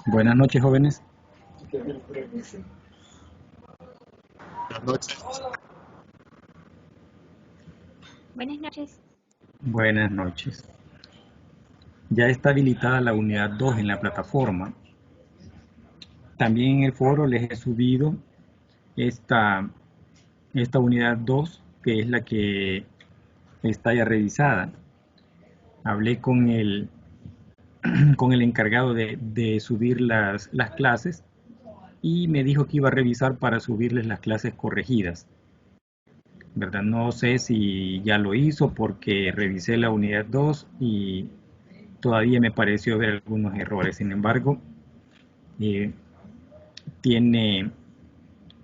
Buenas noches, jóvenes. Buenas noches. Buenas noches. Buenas noches. Ya está habilitada la unidad 2 en la plataforma. También en el foro les he subido esta unidad 2, que es la que está ya revisada. Hablé con el encargado de subir las clases y me dijo que iba a revisar para subirles las clases corregidas. ¿Verdad? No sé si ya lo hizo porque revisé la unidad 2 y todavía me pareció ver algunos errores. Sin embargo, tiene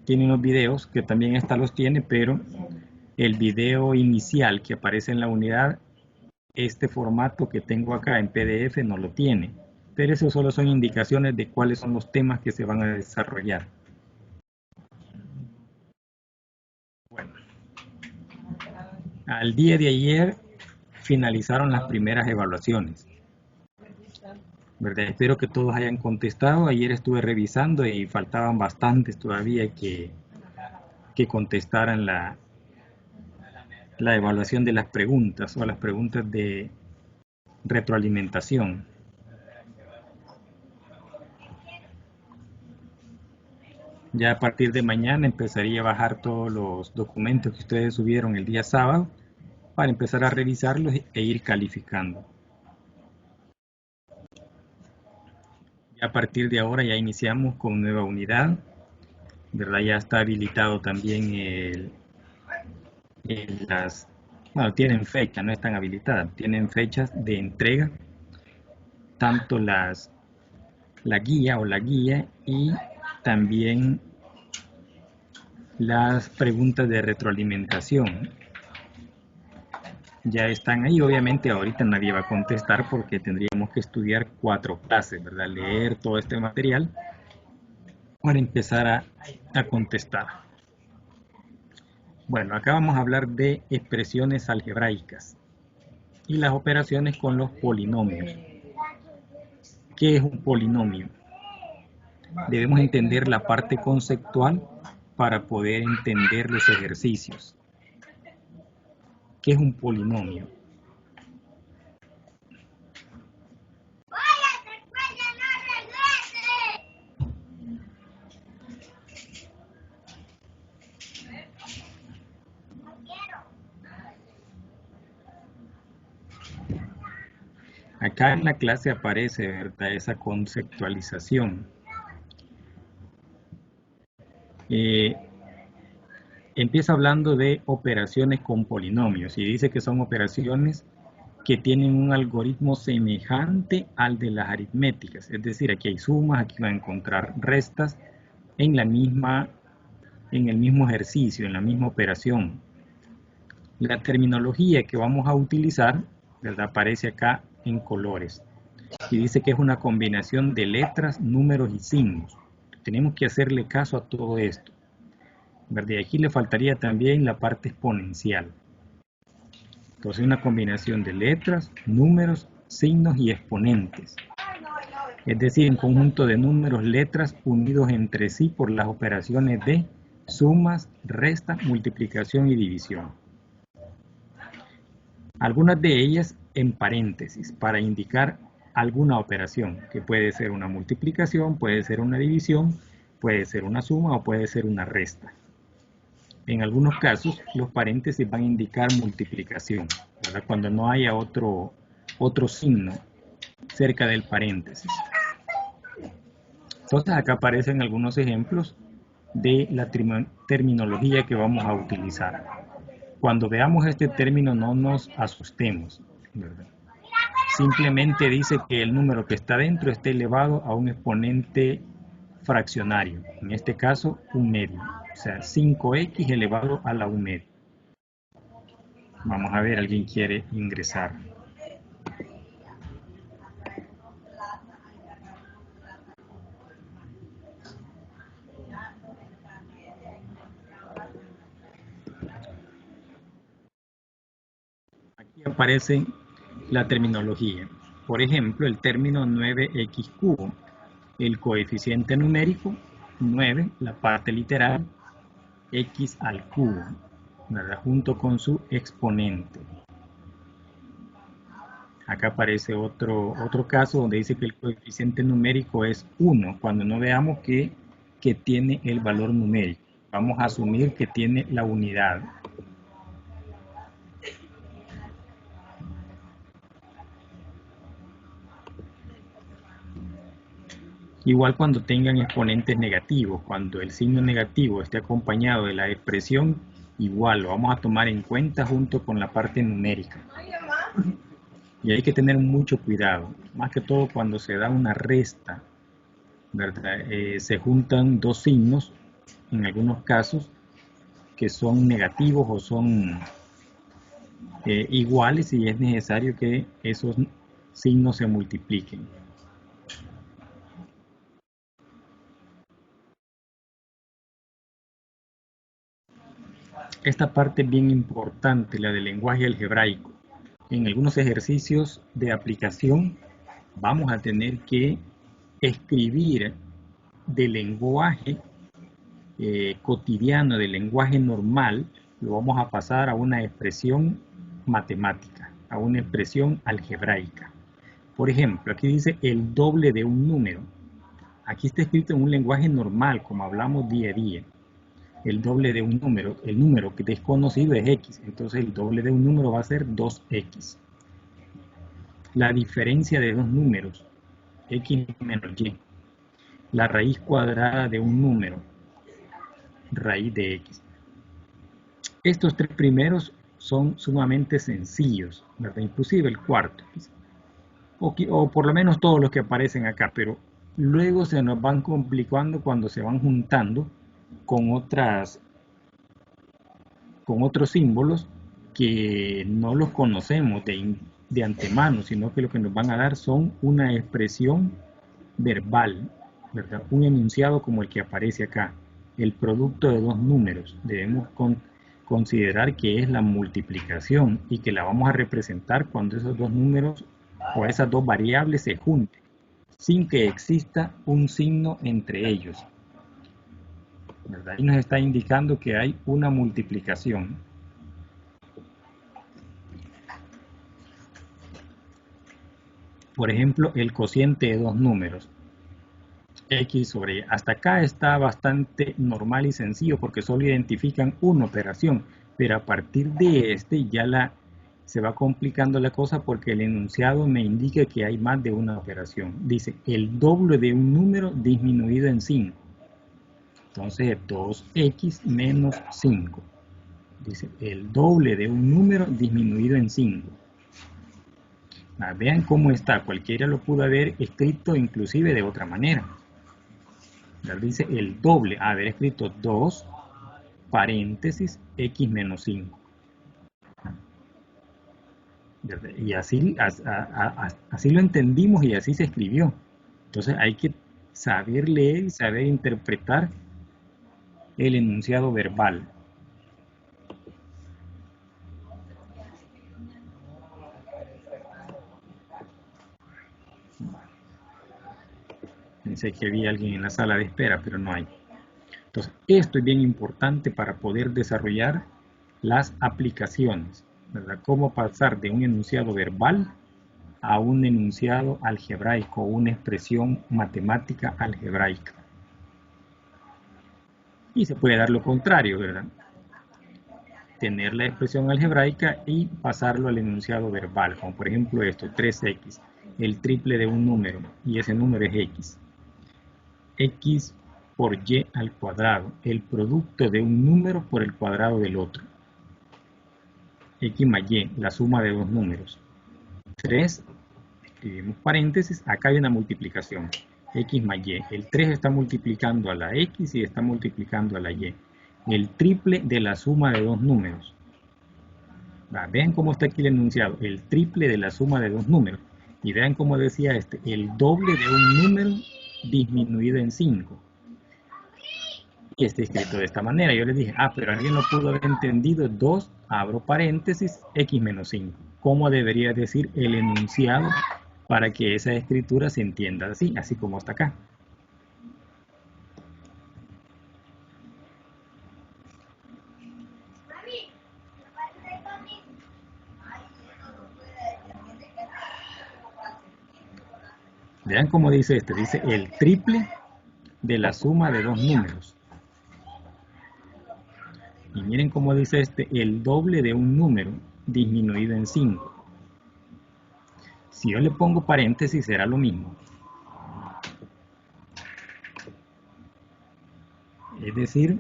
unos videos que también esta los tiene, pero el video inicial que aparece en la unidad, este formato que tengo acá en PDF no lo tiene. Pero eso solo son indicaciones de cuáles son los temas que se van a desarrollar. Bueno, al día de ayer finalizaron las primeras evaluaciones. ¿Verdad? Espero que todos hayan contestado. Ayer estuve revisando y faltaban bastantes todavía que contestaran la evaluación de las preguntas o las preguntas de retroalimentación. Ya a partir de mañana empezaría a bajar todos los documentos que ustedes subieron el día sábado para empezar a revisarlos e ir calificando. Ya a partir de ahora ya iniciamos con nueva unidad, ¿verdad? Ya está habilitado también bueno, tienen fecha, no están habilitadas, tienen fechas de entrega, tanto la guía y también las preguntas de retroalimentación. Ya están ahí, obviamente ahorita nadie va a contestar porque tendríamos que estudiar 4 clases, ¿verdad? Leer todo este material para empezar a contestar. Bueno, acá vamos a hablar de expresiones algebraicas y las operaciones con los polinomios. ¿Qué es un polinomio? Debemos entender la parte conceptual para poder entender los ejercicios. ¿Qué es un polinomio? Acá en la clase aparece, ¿verdad?, esa conceptualización. Empieza hablando de operaciones con polinomios y dice que son operaciones que tienen un algoritmo semejante al de las aritméticas. Es decir, aquí hay sumas, aquí va a encontrar restas en el mismo ejercicio, en la misma operación. La terminología que vamos a utilizar, ¿verdad?, aparece acá en colores. Y dice que es una combinación de letras, números y signos. Tenemos que hacerle caso a todo esto, ¿verdad? Y aquí le faltaría también la parte exponencial. Entonces, una combinación de letras, números, signos y exponentes. Es decir, un conjunto de números, letras unidos entre sí por las operaciones de sumas, restas, multiplicación y división. Algunas de ellas en paréntesis para indicar alguna operación, que puede ser una multiplicación, puede ser una división, puede ser una suma o puede ser una resta. En algunos casos, los paréntesis van a indicar multiplicación, ¿verdad?, cuando no haya otro signo cerca del paréntesis. Entonces, acá aparecen algunos ejemplos de la terminología que vamos a utilizar. Cuando veamos este término no nos asustemos, ¿verdad? Simplemente dice que el número que está dentro esté elevado a un exponente fraccionario, en este caso un medio, o sea 5x elevado a la 1 medio. Vamos a ver, ¿alguien quiere ingresar? Aquí aparece la terminología. Por ejemplo, el término 9x cubo el coeficiente numérico, 9, la parte literal, x al cubo, ¿verdad? Junto con su exponente. Acá aparece otro caso donde dice que el coeficiente numérico es 1, cuando no veamos que tiene el valor numérico. Vamos a asumir que tiene la unidad. Igual cuando tengan exponentes negativos, cuando el signo negativo esté acompañado de la expresión, igual lo vamos a tomar en cuenta junto con la parte numérica. Y hay que tener mucho cuidado, más que todo cuando se da una resta, ¿verdad? Se juntan dos signos, en algunos casos, que son negativos o son iguales, y es necesario que esos signos se multipliquen. Esta parte es bien importante, la del lenguaje algebraico. En algunos ejercicios de aplicación vamos a tener que escribir del lenguaje cotidiano, del lenguaje normal, lo vamos a pasar a una expresión matemática, a una expresión algebraica. Por ejemplo, aquí dice el doble de un número. Aquí está escrito en un lenguaje normal, como hablamos día a día. El doble de un número, el número que desconocido es x, entonces el doble de un número va a ser 2x. La diferencia de dos números, x menos y. La raíz cuadrada de un número, raíz de x. Estos tres primeros son sumamente sencillos, ¿verdad? Inclusive el cuarto, o por lo menos todos los que aparecen acá, pero luego se nos van complicando cuando se van juntando con otros símbolos que no los conocemos de antemano, sino que lo que nos van a dar son una expresión verbal, ¿verdad? Un enunciado como el que aparece acá, el producto de dos números. Debemos considerar que es la multiplicación y que la vamos a representar cuando esos dos números o esas dos variables se junten, sin que exista un signo entre ellos, ¿verdad? Y nos está indicando que hay una multiplicación. Por ejemplo, el cociente de dos números, x sobre y. Hasta acá está bastante normal y sencillo porque solo identifican una operación, pero a partir de este ya se va complicando la cosa porque el enunciado me indica que hay más de una operación. Dice el doble de un número disminuido en 5. Entonces 2x menos 5. Dice el doble de un número disminuido en 5. Vean cómo está. Cualquiera lo pudo haber escrito inclusive de otra manera. Dice el doble, haber escrito 2 paréntesis x menos 5. Y así lo entendimos y así se escribió. Entonces hay que saber leer y saber interpretar el enunciado verbal. Pensé que había alguien en la sala de espera, pero no hay. Entonces, esto es bien importante para poder desarrollar las aplicaciones, ¿verdad? Cómo pasar de un enunciado verbal a un enunciado algebraico, una expresión matemática algebraica. Y se puede dar lo contrario, ¿verdad? Tener la expresión algebraica y pasarlo al enunciado verbal, como por ejemplo esto, 3x, el triple de un número, y ese número es x. X por y al cuadrado, el producto de un número por el cuadrado del otro. X más y, la suma de dos números. 3, escribimos paréntesis, acá hay una multiplicación. X más y, el 3 está multiplicando a la x y está multiplicando a la y. El triple de la suma de dos números. Vean cómo está aquí el enunciado, el triple de la suma de dos números. Y vean cómo decía el doble de un número disminuido en 5. Y está escrito de esta manera. Yo les dije, pero alguien lo pudo haber entendido, 2, abro paréntesis, x menos 5. ¿Cómo debería decir el enunciado para que esa escritura se entienda así como está acá? Vean cómo dice este, dice el triple de la suma de dos números. Y miren cómo dice este, el doble de un número disminuido en 5. Si yo le pongo paréntesis será lo mismo. Es decir,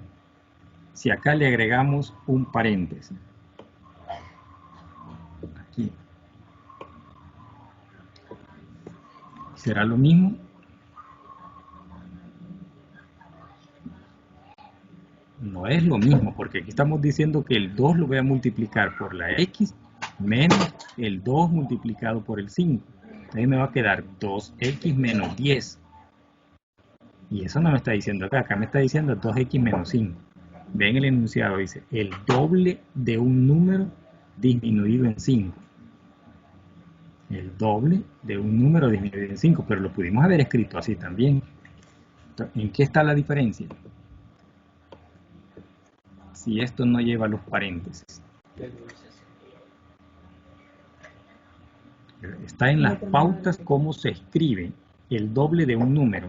si acá le agregamos un paréntesis, aquí, ¿será lo mismo? No es lo mismo, porque aquí estamos diciendo que el 2 lo voy a multiplicar por la x menos el 2 multiplicado por el 5. Ahí me va a quedar 2x menos 10. Y eso no me está diciendo acá me está diciendo 2x menos 5. Ven el enunciado, dice el doble de un número disminuido en 5. El doble de un número disminuido en 5, pero lo pudimos haber escrito así también. Entonces, ¿en qué está la diferencia? Si esto no lleva los paréntesis. Está en las pautas cómo se escribe el doble de un número,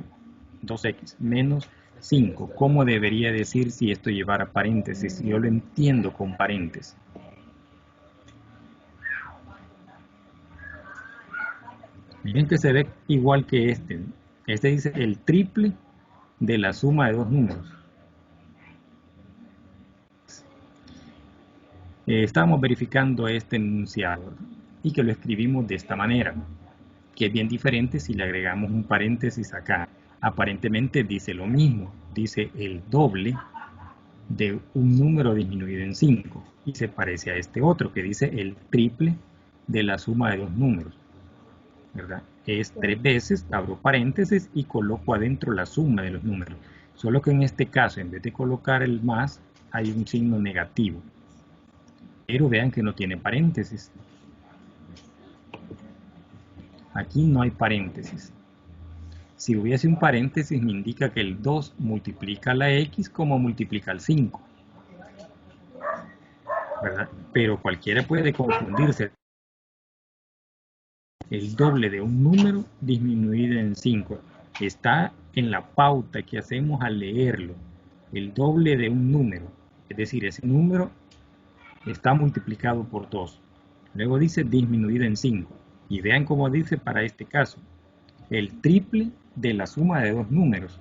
2x, menos 5. ¿Cómo debería decir si esto llevara paréntesis? Yo lo entiendo con paréntesis. Miren que se ve igual que este. Este dice el triple de la suma de dos números. Estamos verificando este enunciado y que lo escribimos de esta manera, que es bien diferente si le agregamos un paréntesis acá. Aparentemente dice lo mismo, dice el doble de un número disminuido en 5 y se parece a este otro que dice el triple de la suma de dos números, ¿verdad? Es 3 veces, abro paréntesis y coloco adentro la suma de los números, solo que en este caso en vez de colocar el más hay un signo negativo, pero vean que no tiene paréntesis. Aquí no hay paréntesis. Si hubiese un paréntesis me indica que el 2 multiplica la x como multiplica el 5, ¿verdad? Pero cualquiera puede confundirse. El doble de un número disminuido en 5 está en la pauta que hacemos al leerlo. El doble de un número, es decir, ese número está multiplicado por 2. Luego dice disminuido en 5. Y vean cómo dice para este caso. El triple de la suma de dos números.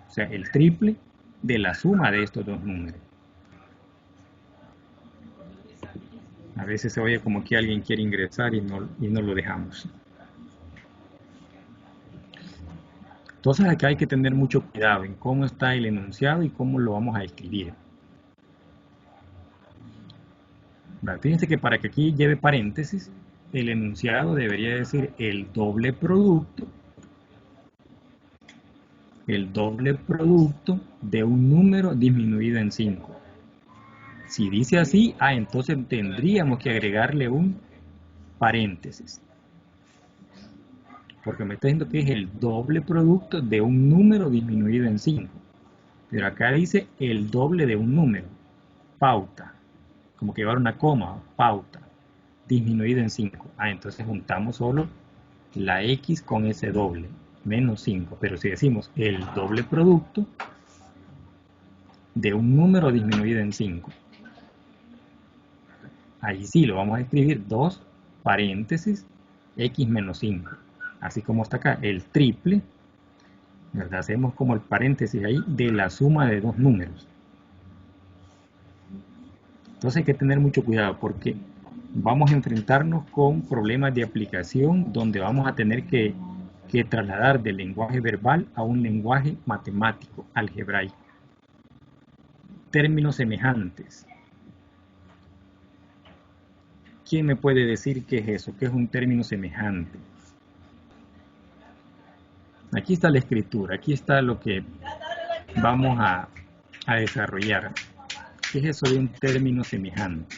O sea, el triple de la suma de estos dos números. A veces se oye como que alguien quiere ingresar y no lo dejamos. Entonces acá hay que tener mucho cuidado en cómo está el enunciado y cómo lo vamos a escribir. Fíjense que para que aquí lleve paréntesis, el enunciado debería decir el doble producto de un número disminuido en 5. Si dice así, entonces tendríamos que agregarle un paréntesis. Porque me está diciendo que es el doble producto de un número disminuido en 5. Pero acá dice el doble de un número. Pauta. Como que llevar una coma, pauta. Disminuido en 5. Entonces juntamos solo la x con ese doble. Menos 5. Pero si decimos el doble producto de un número disminuido en 5. Ahí sí lo vamos a escribir 2 paréntesis x menos 5. Así como está acá el triple, ¿verdad? Hacemos como el paréntesis ahí de la suma de dos números. Entonces hay que tener mucho cuidado porque vamos a enfrentarnos con problemas de aplicación donde vamos a tener que trasladar del lenguaje verbal a un lenguaje matemático, algebraico. Términos semejantes. ¿Quién me puede decir qué es eso? ¿Qué es un término semejante? Aquí está la escritura, aquí está lo que vamos a desarrollar. ¿Qué es eso de un término semejante?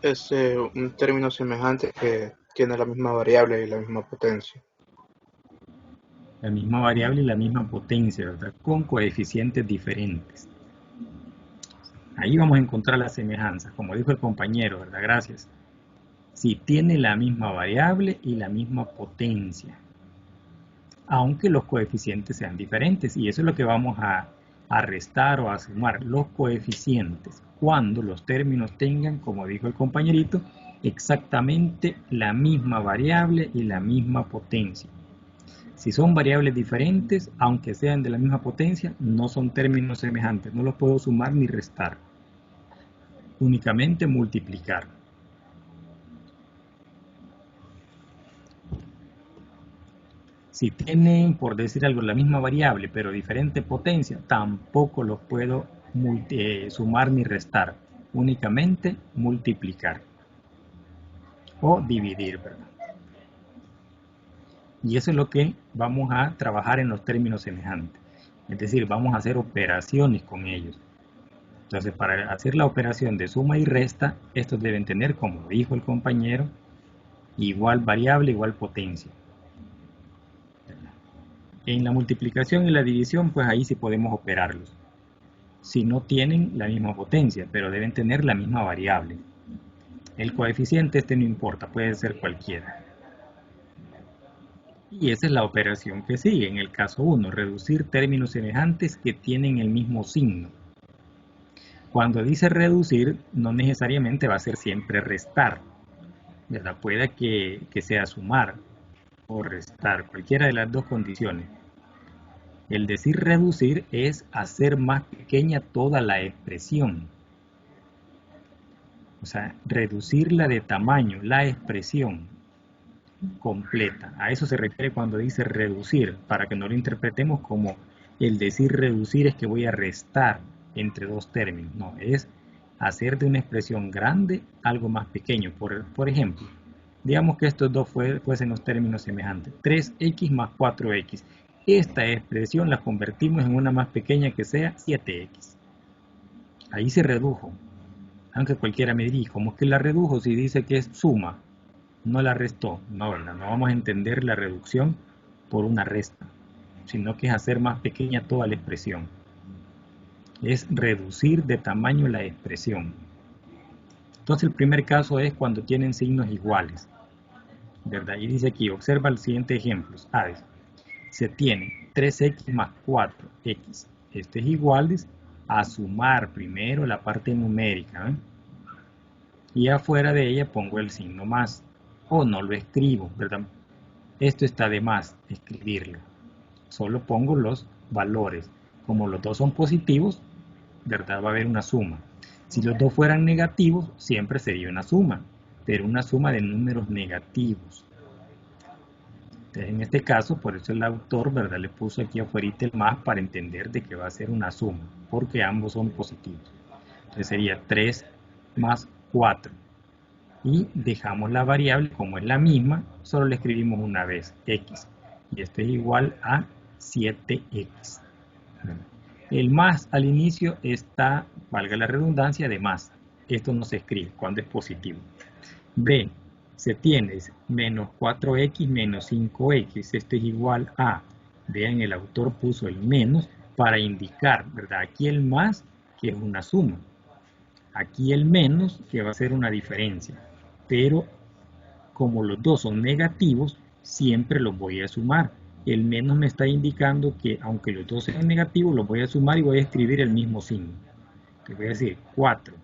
Es un término semejante que tiene la misma variable y la misma potencia. La misma variable y la misma potencia, ¿verdad? Con coeficientes diferentes. Ahí vamos a encontrar la semejanza, como dijo el compañero, ¿verdad? Gracias. Si tiene la misma variable y la misma potencia. aunque los coeficientes sean diferentes. Y eso es lo que vamos a restar o a sumar, los coeficientes, cuando los términos tengan, como dijo el compañerito, exactamente la misma variable y la misma potencia. Si son variables diferentes, aunque sean de la misma potencia, no son términos semejantes, no los puedo sumar ni restar, únicamente multiplicar. Si tienen, por decir algo, la misma variable, pero diferente potencia, tampoco los puedo sumar ni restar, únicamente multiplicar o dividir, ¿verdad? Y eso es lo que vamos a trabajar en los términos semejantes. Es decir, vamos a hacer operaciones con ellos. Entonces, para hacer la operación de suma y resta, estos deben tener, como dijo el compañero, igual variable, igual potencia. En la multiplicación y la división, pues ahí sí podemos operarlos. Si no tienen la misma potencia, pero deben tener la misma variable. El coeficiente no importa, puede ser cualquiera. Y esa es la operación que sigue. En el caso 1, reducir términos semejantes que tienen el mismo signo. Cuando dice reducir, no necesariamente va a ser siempre restar, ¿verdad? Puede que sea sumar o restar, cualquiera de las dos condiciones. El decir reducir es hacer más pequeña toda la expresión. O sea, reducirla de tamaño, la expresión completa. A eso se refiere cuando dice reducir, para que no lo interpretemos como el decir reducir es que voy a restar entre dos términos. No, es hacer de una expresión grande algo más pequeño. Por ejemplo, digamos que estos dos fuesen los términos semejantes. 3x más 4x. Esta expresión la convertimos en una más pequeña que sea 7x. Ahí se redujo. Aunque cualquiera me diga, ¿cómo es que la redujo si dice que es suma? No la restó. No, ¿verdad? No vamos a entender la reducción por una resta, sino que es hacer más pequeña toda la expresión. Es reducir de tamaño la expresión. Entonces el primer caso es cuando tienen signos iguales, ¿verdad? Y dice aquí, observa el siguiente ejemplo. Se tiene 3x más 4x. Este es igual a sumar primero la parte numérica, ¿eh? Y afuera de ella pongo el signo más, o no lo escribo, ¿verdad? Esto está de más escribirlo. Solo pongo los valores. Como los dos son positivos, ¿verdad? Va a haber una suma. Si los dos fueran negativos, siempre sería una suma, pero una suma de números negativos. Entonces, en este caso, por eso el autor, ¿verdad?, le puso aquí afuera el más para entender de que va a ser una suma, porque ambos son positivos. Entonces sería 3 más 4. Y dejamos la variable como es la misma, solo le escribimos una vez, x. Y esto es igual a 7x. El más al inicio está, valga la redundancia, de más. Esto no se escribe cuando es positivo. B, se tiene menos 4x menos 5x. Esto es igual a, vean, el autor puso el menos para indicar, ¿verdad? Aquí el más, que es una suma. Aquí el menos, que va a ser una diferencia. Pero como los dos son negativos, siempre los voy a sumar. El menos me está indicando que aunque los dos sean negativos, los voy a sumar y voy a escribir el mismo signo. Te voy a decir 4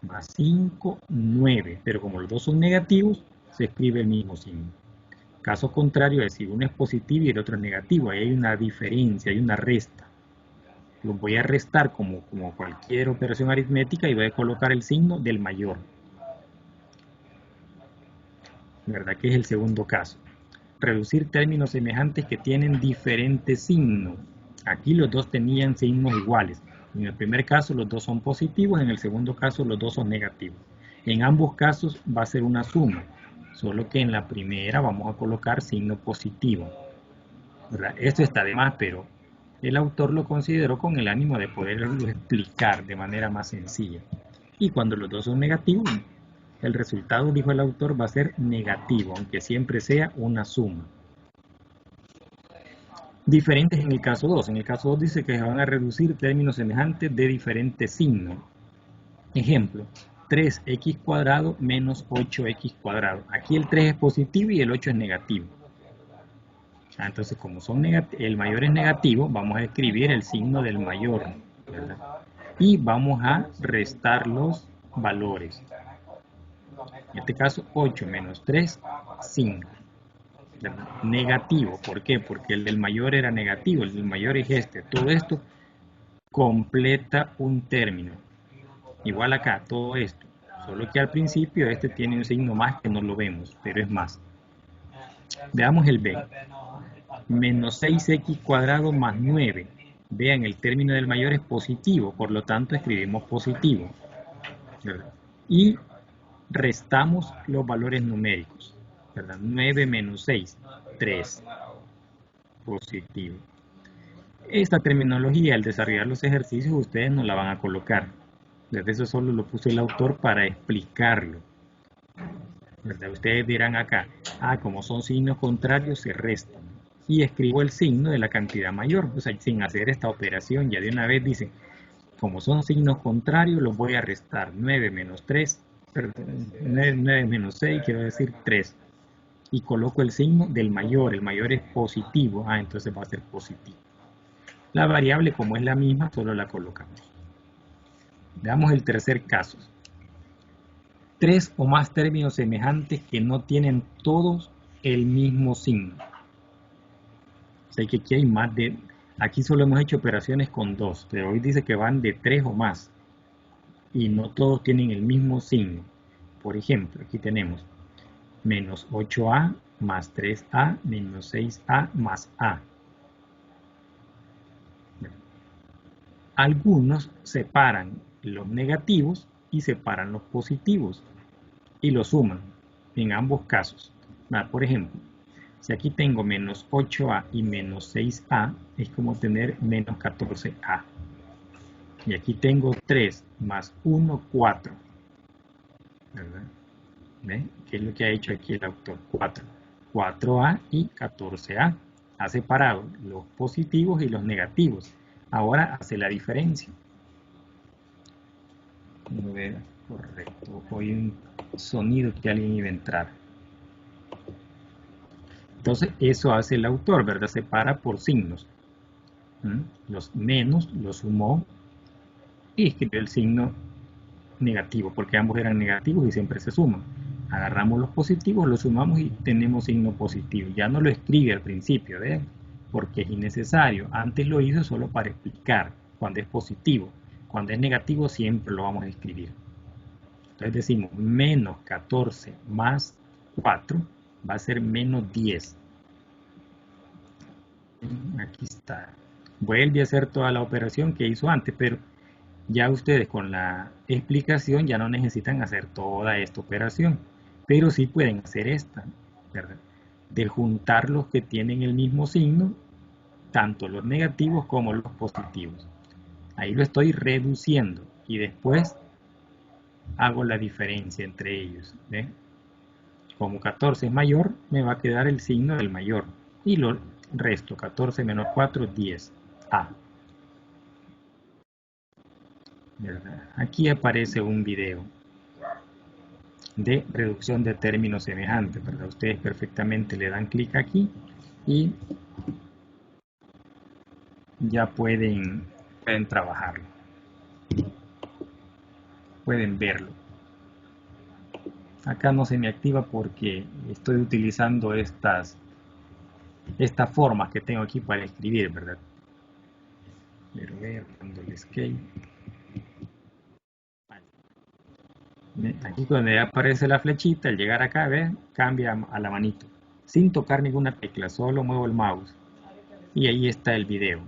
más 5, 9. Pero como los dos son negativos, se escribe el mismo signo. Caso contrario es si uno es positivo y el otro es negativo. Ahí hay una diferencia, hay una resta. Los voy a restar como cualquier operación aritmética y voy a colocar el signo del mayor. ¿Verdad? Que es el segundo caso. Reducir términos semejantes que tienen diferentes signos. Aquí los dos tenían signos iguales. En el primer caso los dos son positivos, en el segundo caso los dos son negativos. En ambos casos va a ser una suma, solo que en la primera vamos a colocar signo positivo, ¿verdad? Esto está de más, pero el autor lo consideró con el ánimo de poderlo explicar de manera más sencilla. Y cuando los dos son negativos, el resultado, dijo el autor, va a ser negativo, aunque siempre sea una suma. Diferentes en el caso 2. En el caso 2 dice que se van a reducir términos semejantes de diferentes signos. Ejemplo, 3x cuadrado menos 8x cuadrado. Aquí el 3 es positivo y el 8 es negativo. Entonces, como son el mayor es negativo, vamos a escribir el signo del mayor, ¿verdad? Y vamos a restar los valores. En este caso, 8 menos 3, 5. Negativo, ¿por qué? Porque el del mayor era negativo, el del mayor es este. Todo esto completa un término. Igual acá, todo esto. Solo que al principio este tiene un signo más que no lo vemos, pero es más. Veamos el B. Menos 6x cuadrado más 9. Vean, el término del mayor es positivo, por lo tanto escribimos positivo, ¿verdad? Y restamos los valores numéricos, ¿verdad? 9 menos 6, 3, positivo. Esta terminología, al desarrollar los ejercicios, ustedes no la van a colocar. Desde eso solo lo puso el autor para explicarlo, ¿verdad? Ustedes dirán acá, como son signos contrarios, se restan. Y escribo el signo de la cantidad mayor, o sea, sin hacer esta operación, ya de una vez dicen, como son signos contrarios, los voy a restar. 9 menos 3, perdón, 9 menos 6, quiero decir 3. Y coloco el signo del mayor, el mayor es positivo, entonces va a ser positivo. La variable, como es la misma, solo la colocamos. Veamos el tercer caso. 3 o más términos semejantes que no tienen todos el mismo signo. O sea que aquí hay más de... Aquí solo hemos hecho operaciones con 2, pero hoy dice que van de 3 o más. Y no todos tienen el mismo signo. Por ejemplo, aquí tenemos menos 8a más 3a menos 6a más a. Algunos separan los negativos y separan los positivos y los suman en ambos casos. Por ejemplo, si aquí tengo menos 8a y menos 6a, es como tener menos 14a. Y aquí tengo 3 más 1, 4. ¿Verdad? ¿Ven? ¿Qué es lo que ha hecho aquí el autor? 4. 4a y 14a. Ha separado los positivos y los negativos. Ahora hace la diferencia. A ver, correcto. Oí un sonido que alguien iba a entrar. Entonces, eso hace el autor, ¿verdad? Separa por signos. Los menos los sumó y escribió el signo negativo, porque ambos eran negativos y siempre se suman. Agarramos los positivos, los sumamos y tenemos signo positivo. Ya no lo escribe al principio, ¿ven? Porque es innecesario. Antes lo hizo solo para explicar cuando es positivo. Cuando es negativo siempre lo vamos a escribir. Entonces decimos menos 14 más 4 va a ser menos 10. Aquí está. Vuelve a hacer toda la operación que hizo antes, pero ya ustedes con la explicación ya no necesitan hacer toda esta operación, pero sí pueden hacer esta, ¿verdad? De juntar los que tienen el mismo signo, tanto los negativos como los positivos. Ahí lo estoy reduciendo y después hago la diferencia entre ellos. ¿Ven? Como 14 es mayor, me va a quedar el signo del mayor y lo resto. 14 menos 4, 10. ¿Verdad? Aquí aparece un video de reducción de términos semejantes, ¿verdad? Ustedes perfectamente le dan clic aquí y ya pueden trabajarlo, pueden verlo. Acá no se me activa porque estoy utilizando estas formas que tengo aquí para escribir, ¿verdad? Pero dando el escape. Aquí donde aparece la flechita, al llegar acá, ¿ven? Cambia a la manito, sin tocar ninguna tecla, solo muevo el mouse. Y ahí está el video.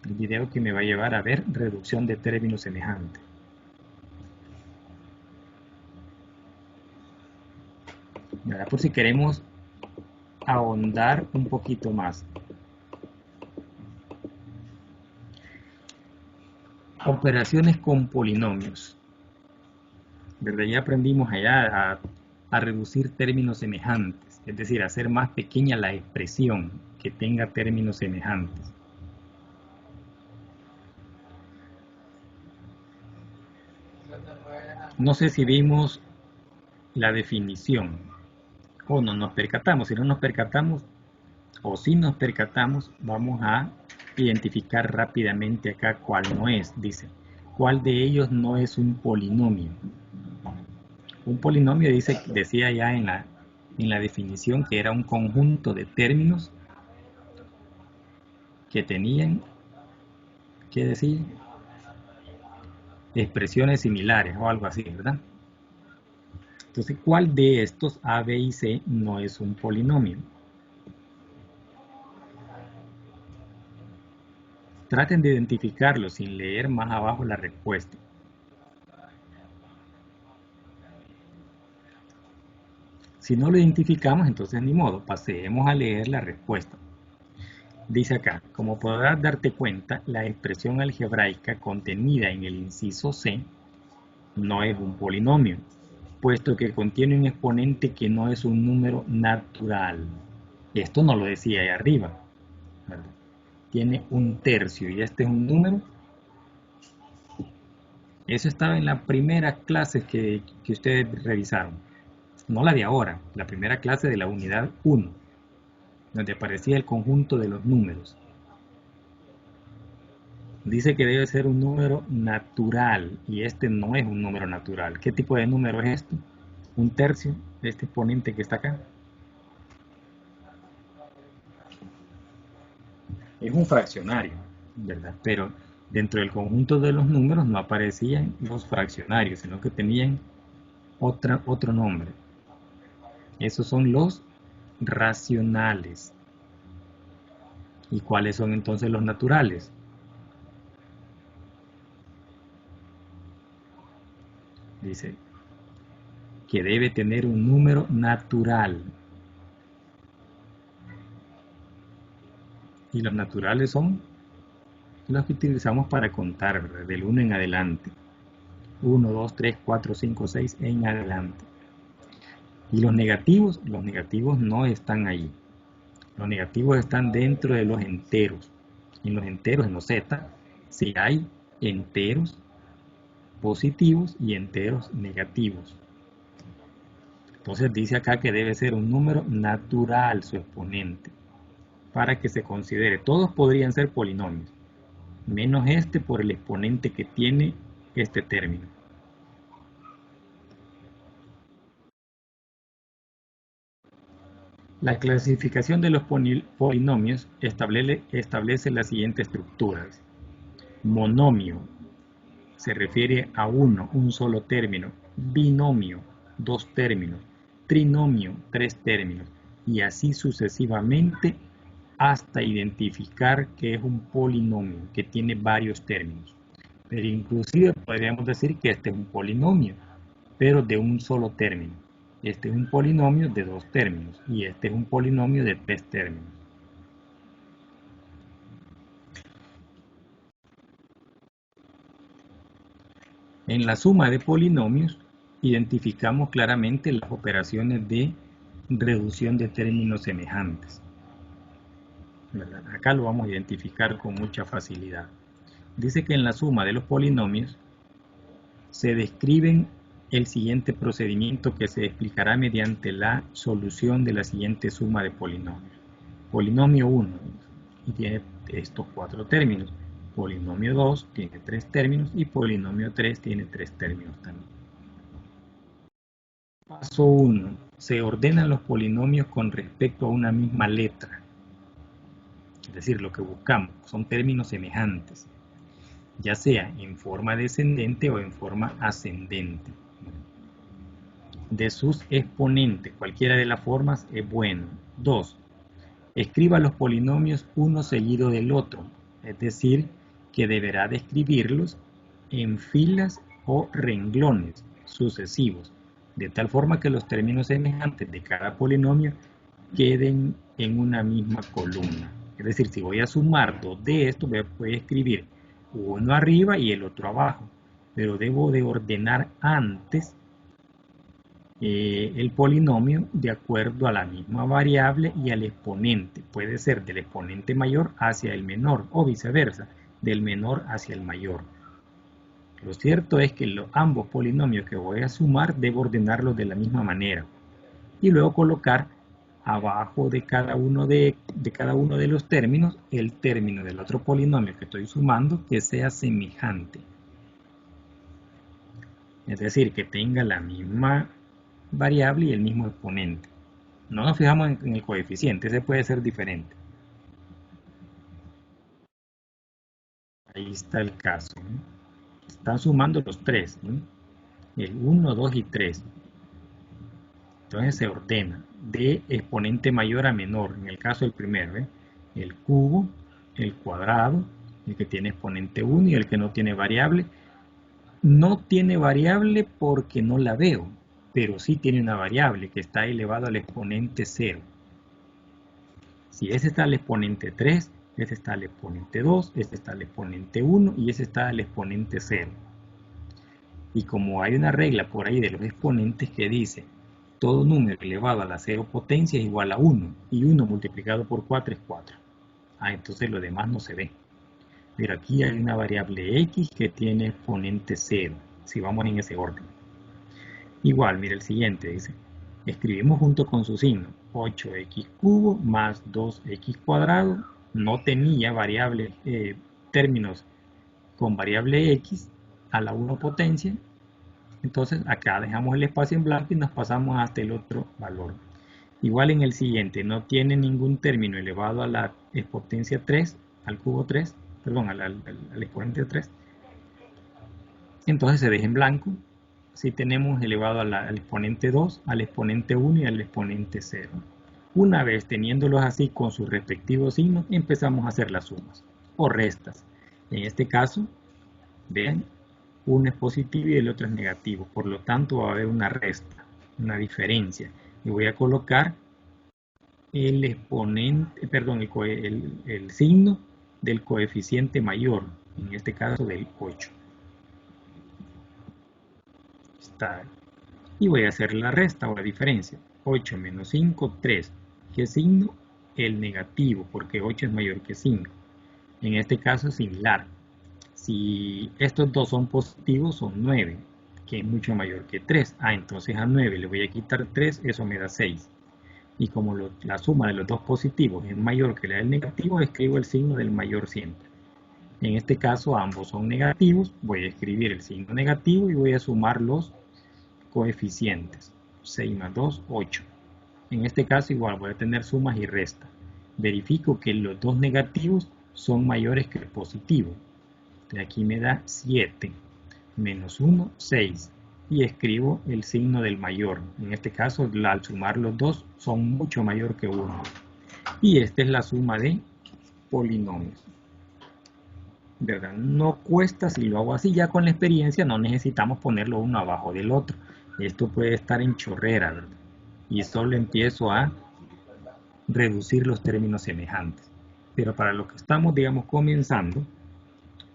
El video que me va a llevar a ver reducción de términos semejantes. ¿Verdad? Por si queremos ahondar un poquito más. Operaciones con polinomios. ¿Verdad? Ya aprendimos allá a reducir términos semejantes, es decir, hacer más pequeña la expresión que tenga términos semejantes. No sé si vimos la definición o no nos percatamos. Si no nos percatamos, o si nos percatamos, vamos a identificar rápidamente acá cuál no es. Dice, ¿cuál de ellos no es un polinomio? Un polinomio decía ya en la definición que era un conjunto de términos que tenían, ¿qué decir? Expresiones similares o algo así, ¿verdad? Entonces, ¿cuál de estos A, B y C no es un polinomio? Traten de identificarlo sin leer más abajo la respuesta. Si no lo identificamos, entonces ni modo, pasemos a leer la respuesta. Dice acá, como podrás darte cuenta, la expresión algebraica contenida en el inciso C no es un polinomio, puesto que contiene un exponente que no es un número natural. Esto no lo decía ahí arriba, ¿verdad? Tiene un tercio y este es un número. Eso estaba en la primera clase que ustedes revisaron, no la de ahora, la primera clase de la unidad 1, donde aparecía el conjunto de los números. Dice que debe ser un número natural y este no es un número natural. ¿Qué tipo de número es esto? Un tercio de este exponente que está acá. Es un fraccionario, ¿verdad? Pero dentro del conjunto de los números no aparecían los fraccionarios, sino que tenían otro nombre. Esos son los racionales. ¿Y cuáles son entonces los naturales? Dice que debe tener un número natural. Y los naturales son los que utilizamos para contar, ¿verdad? Del 1 en adelante. 1, 2, 3, 4, 5, 6 en adelante. Y los negativos no están ahí. Los negativos están dentro de los enteros. En los enteros, en los z, sí hay enteros positivos y enteros negativos. Entonces dice acá que debe ser un número natural su exponente para que se considere. Todos podrían ser polinomios, menos este por el exponente que tiene este término. La clasificación de los polinomios establece la siguiente estructura. Monomio se refiere a un solo término. Binomio, 2 términos. Trinomio, 3 términos. Y así sucesivamente hasta identificar que es un polinomio, que tiene varios términos. Pero inclusive podríamos decir que este es un polinomio, pero de un solo término. Este es un polinomio de 2 términos y este es un polinomio de 3 términos. En la suma de polinomios identificamos claramente las operaciones de reducción de términos semejantes. ¿Verdad? Acá lo vamos a identificar con mucha facilidad. Dice que en la suma de los polinomios se describen el siguiente procedimiento que se explicará mediante la solución de la siguiente suma de polinomios. Polinomio 1 y tiene estos 4 términos. Polinomio 2 tiene 3 términos y polinomio 3 tiene 3 términos también. Paso 1. Se ordenan los polinomios con respecto a una misma letra. Es decir, lo que buscamos son términos semejantes, ya sea en forma descendente o en forma ascendente. De sus exponentes, cualquiera de las formas es bueno. 2. Escriba los polinomios uno seguido del otro, es decir, que deberá describirlos en filas o renglones sucesivos, de tal forma que los términos semejantes de cada polinomio queden en una misma columna. Es decir, si voy a sumar 2 de estos, voy a escribir uno arriba y el otro abajo, pero debo de ordenar antes el polinomio de acuerdo a la misma variable y al exponente. Puede ser del exponente mayor hacia el menor o viceversa, del menor hacia el mayor. Lo cierto es que ambos polinomios que voy a sumar debo ordenarlos de la misma manera y luego colocar abajo de cada uno de de cada uno de los términos, el término del otro polinomio que estoy sumando que sea semejante. Es decir, que tenga la misma variable y el mismo exponente. No nos fijamos en el coeficiente, ese puede ser diferente. Ahí está el caso, ¿no? Están sumando los tres, ¿no? El 1, 2 y 3. Entonces se ordena de exponente mayor a menor. En el caso del primero, ¿eh? El cubo, el cuadrado, el que tiene exponente 1 y el que no tiene variable. No tiene variable porque no la veo, pero sí tiene una variable que está elevado al exponente 0. Si ese está al exponente 3, ese está al exponente 2, este está al exponente 1 y ese está al exponente 0. Y como hay una regla por ahí de los exponentes que dice todo número elevado a la 0 potencia es igual a 1 y 1 multiplicado por 4 es 4. Entonces lo demás no se ve. Pero aquí hay una variable x que tiene exponente 0, si vamos en ese orden. Igual, mira el siguiente, dice, escribimos junto con su signo, 8x cubo más 2x cuadrado, no tenía variable, términos con variable x a la 1 potencia, entonces acá dejamos el espacio en blanco y nos pasamos hasta el otro valor. Igual en el siguiente, no tiene ningún término elevado a la exponencia 3, al cubo 3, perdón, al exponente 3, entonces se deja en blanco. Si tenemos elevado al exponente 2, al exponente 1 y al exponente 0. Una vez teniéndolos así con sus respectivos signos, empezamos a hacer las sumas o restas. En este caso, vean, uno es positivo y el otro es negativo. Por lo tanto, va a haber una resta, una diferencia. Y voy a colocar el exponente, perdón, el signo del coeficiente mayor, en este caso del 8. Y voy a hacer la resta o la diferencia. 8 menos 5, 3. ¿Qué signo? El negativo, porque 8 es mayor que 5. En este caso es similar. Si estos dos son positivos, son 9, que es mucho mayor que 3. Entonces a 9 le voy a quitar 3, eso me da 6. Y como la suma de los dos positivos es mayor que la del negativo, escribo el signo del mayor siempre. En este caso ambos son negativos, voy a escribir el signo negativo y voy a sumar los coeficientes. 6 más 2, 8. En este caso igual voy a tener sumas y restas. Verifico que los dos negativos son mayores que el positivo. De aquí me da 7 menos 1, 6. Y escribo el signo del mayor. En este caso, al sumar los dos, son mucho mayor que 1. Y esta es la suma de polinomios. ¿Verdad? No cuesta si lo hago así. Ya con la experiencia no necesitamos ponerlo uno abajo del otro. Esto puede estar en chorrera, ¿verdad? Y solo empiezo a reducir los términos semejantes. Pero para lo que estamos, digamos, comenzando,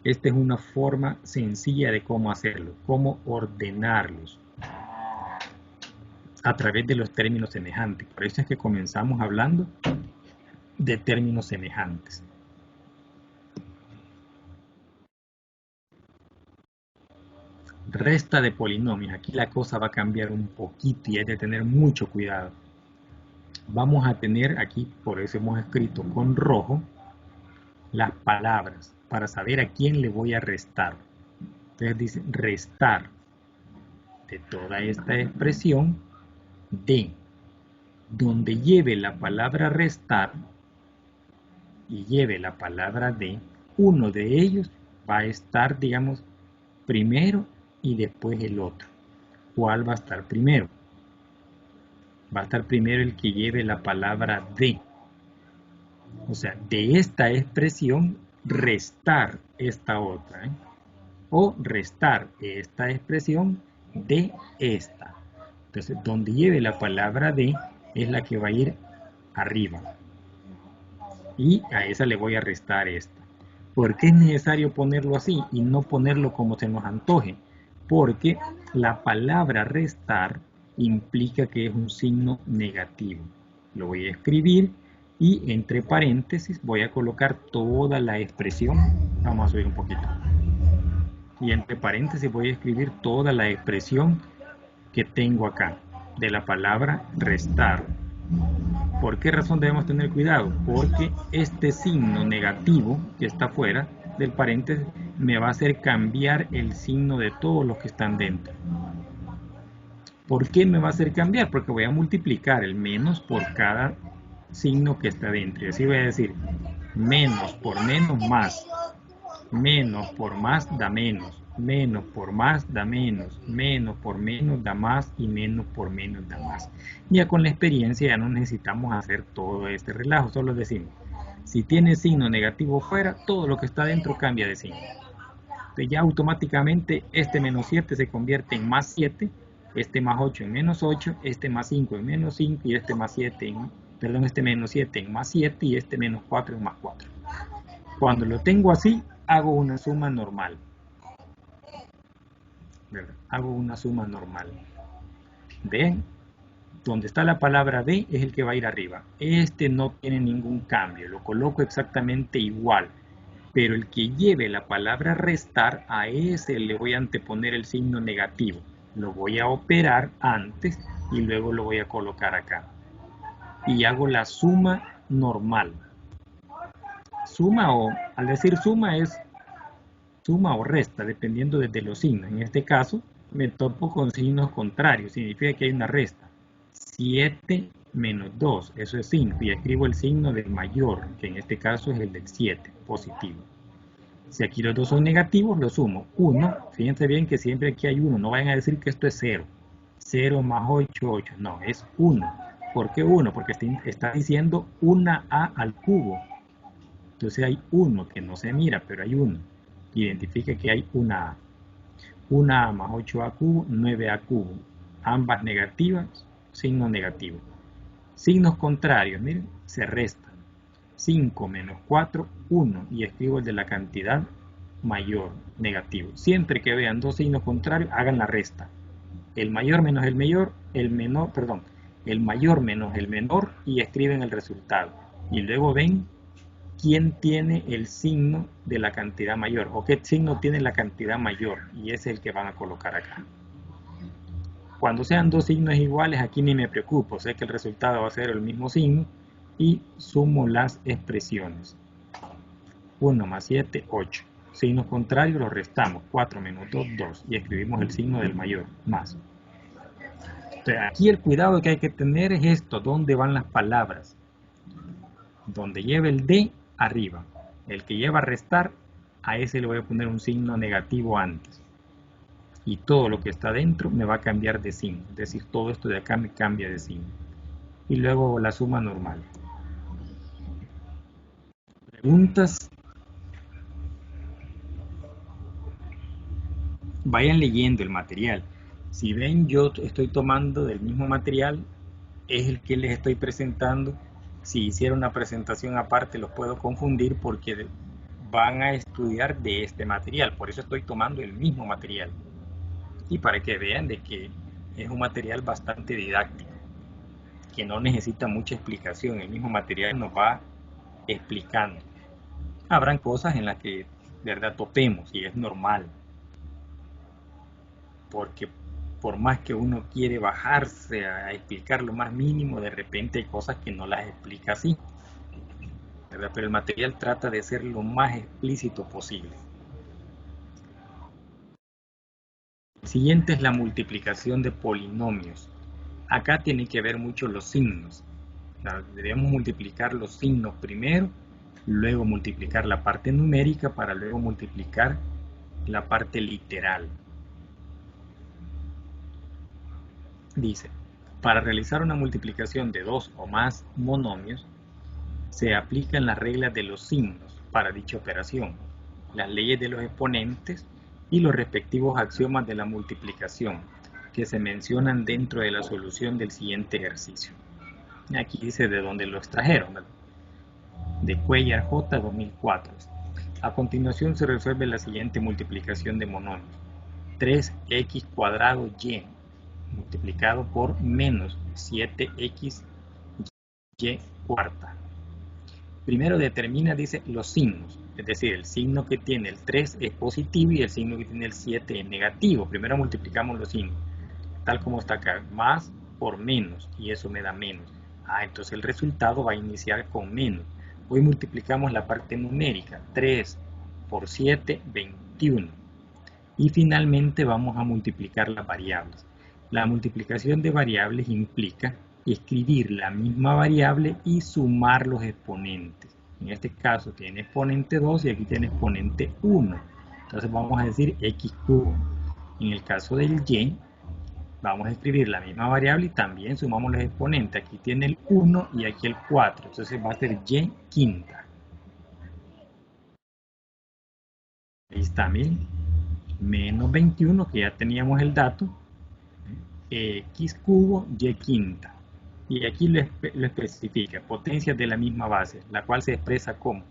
esta es una forma sencilla de cómo hacerlo, cómo ordenarlos a través de los términos semejantes. Por eso es que comenzamos hablando de términos semejantes. Resta de polinomios. Aquí la cosa va a cambiar un poquito y hay que tener mucho cuidado. Vamos a tener aquí, por eso hemos escrito con rojo, las palabras para saber a quién le voy a restar. Entonces dice restar de toda esta expresión de donde lleve la palabra restar y lleve la palabra de, uno de ellos va a estar, digamos, primero y después el otro. ¿Cuál va a estar primero? Va a estar primero el que lleve la palabra de. O sea, de esta expresión, restar esta otra. O restar esta expresión de esta. Entonces, donde lleve la palabra de, es la que va a ir arriba. Y a esa le voy a restar esta. ¿Por qué es necesario ponerlo así y no ponerlo como se nos antoje? Porque la palabra restar implica que es un signo negativo. Lo voy a escribir y entre paréntesis voy a colocar toda la expresión. Vamos a subir un poquito. Y entre paréntesis voy a escribir toda la expresión que tengo acá de la palabra restar. ¿Por qué razón debemos tener cuidado? Porque este signo negativo que está fuera del paréntesis me va a hacer cambiar el signo de todos los que están dentro. ¿Por qué me va a hacer cambiar? Porque voy a multiplicar el menos por cada signo que está dentro. Y así voy a decir, menos por menos más. Menos por más da menos. Menos por más da menos. Menos por menos da más. Y menos por menos da más. Ya con la experiencia ya no necesitamos hacer todo este relajo. Solo decimos, si tiene signo negativo fuera, todo lo que está dentro cambia de signo. Entonces ya automáticamente este menos 7 se convierte en más 7. Este más 8 en menos 8, este más 5 en menos 5 y este más 7 en, este menos 7 en más 7 y este menos 4 en más 4. Cuando lo tengo así, hago una suma normal. ¿Verdad? Hago una suma normal. ¿Ven? Donde está la palabra de es el que va a ir arriba. Este no tiene ningún cambio, lo coloco exactamente igual. Pero el que lleve la palabra restar, a ese le voy a anteponer el signo negativo. Lo voy a operar antes y luego lo voy a colocar acá. Y hago la suma normal. Suma o, al decir suma es suma o resta, dependiendo de los signos. En este caso, me topo con signos contrarios, significa que hay una resta. 7 menos 2, eso es 5, y escribo el signo del mayor, que en este caso es el del 7, positivo. Si aquí los dos son negativos, lo sumo. 1, fíjense bien que siempre aquí hay 1, no vayan a decir que esto es 0. 0 más 8, 8, no, es 1. ¿Por qué 1? Porque está diciendo una A al cubo. Entonces hay 1 que no se mira, pero hay 1. Identifica que hay una A. 1A más 8A cubo, 9A cubo. Ambas negativas, signo negativo. Signos contrarios, miren, se restan. 5 menos 4, 1. Y escribo el de la cantidad mayor, negativo. Siempre que vean dos signos contrarios, hagan la resta. El mayor menos el mayor, el mayor menos el menor y escriben el resultado. Y luego ven quién tiene el signo de la cantidad mayor o qué signo tiene la cantidad mayor y ese es el que van a colocar acá. Cuando sean dos signos iguales, aquí ni me preocupo, sé que el resultado va a ser el mismo signo y sumo las expresiones. 1 más 7, 8. Signos contrarios los restamos. 4 menos 2, 2. Y escribimos el signo del mayor, más. Entonces, aquí el cuidado que hay que tener es esto, dónde van las palabras. Donde lleva el de, arriba. El que lleva a restar, a ese le voy a poner un signo negativo antes. Y todo lo que está dentro me va a cambiar de signo. Es decir, todo esto de acá me cambia de signo. Y luego la suma normal. ¿Preguntas? Vayan leyendo el material. Si ven, yo estoy tomando del mismo material, es el que les estoy presentando. Si hiciera una presentación aparte, los puedo confundir porque van a estudiar de este material. Por eso estoy tomando el mismo material. Y para que vean de que es un material bastante didáctico, que no necesita mucha explicación. El mismo material nos va explicando. Habrán cosas en las que de verdad topemos y es normal. Porque por más que uno quiere bajarse a explicar lo más mínimo, de repente hay cosas que no las explica así, ¿verdad? Pero el material trata de ser lo más explícito posible. El siguiente es la multiplicación de polinomios. Acá tienen que ver mucho los signos. Debemos multiplicar los signos primero, luego multiplicar la parte numérica para luego multiplicar la parte literal. Dice, para realizar una multiplicación de dos o más monomios, se aplican las reglas de los signos para dicha operación, las leyes de los exponentes y los respectivos axiomas de la multiplicación, que se mencionan dentro de la solución del siguiente ejercicio. Aquí dice de dónde lo extrajeron, ¿verdad? De Cuellar J. 2004. A continuación se resuelve la siguiente multiplicación de monomios. 3x cuadrado y multiplicado por menos 7xy cuarta. Primero determina, dice, los signos, es decir, el signo que tiene el 3 es positivo y el signo que tiene el 7 es negativo. Primero multiplicamos los signos, tal como está acá, más por menos, y eso me da menos. Entonces el resultado va a iniciar con menos. Hoy multiplicamos la parte numérica, 3 por 7, 21. Y finalmente vamos a multiplicar las variables. La multiplicación de variables implica escribir la misma variable y sumar los exponentes. En este caso tiene exponente 2 y aquí tiene exponente 1. Entonces vamos a decir x cubo. En el caso del y, vamos a escribir la misma variable y también sumamos los exponentes. Aquí tiene el 1 y aquí el 4. Entonces va a ser y quinta. Ahí está, miren. Menos 21, que ya teníamos el dato. X cubo y quinta. Y aquí lo especifica. Potencias de la misma base, la cual se expresa como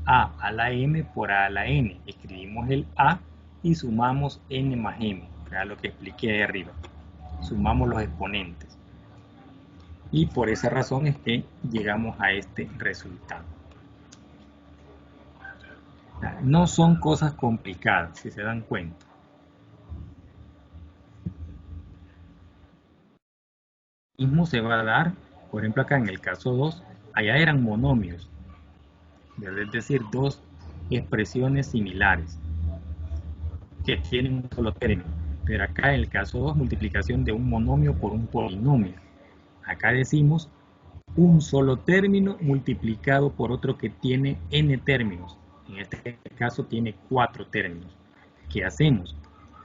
a a la m por a a la n. Escribimos el a y sumamos n más m. Era lo que expliqué ahí arriba. Sumamos los exponentes. Y por esa razón es que llegamos a este resultado. No son cosas complicadas, si se dan cuenta. Mismo se va a dar, por ejemplo acá en el caso 2, allá eran monomios. Es decir, dos expresiones similares que tienen un solo término. Pero acá en el caso 2, multiplicación de un monomio por un polinomio. Acá decimos un solo término multiplicado por otro que tiene n términos. En este caso tiene 4 términos. ¿Qué hacemos?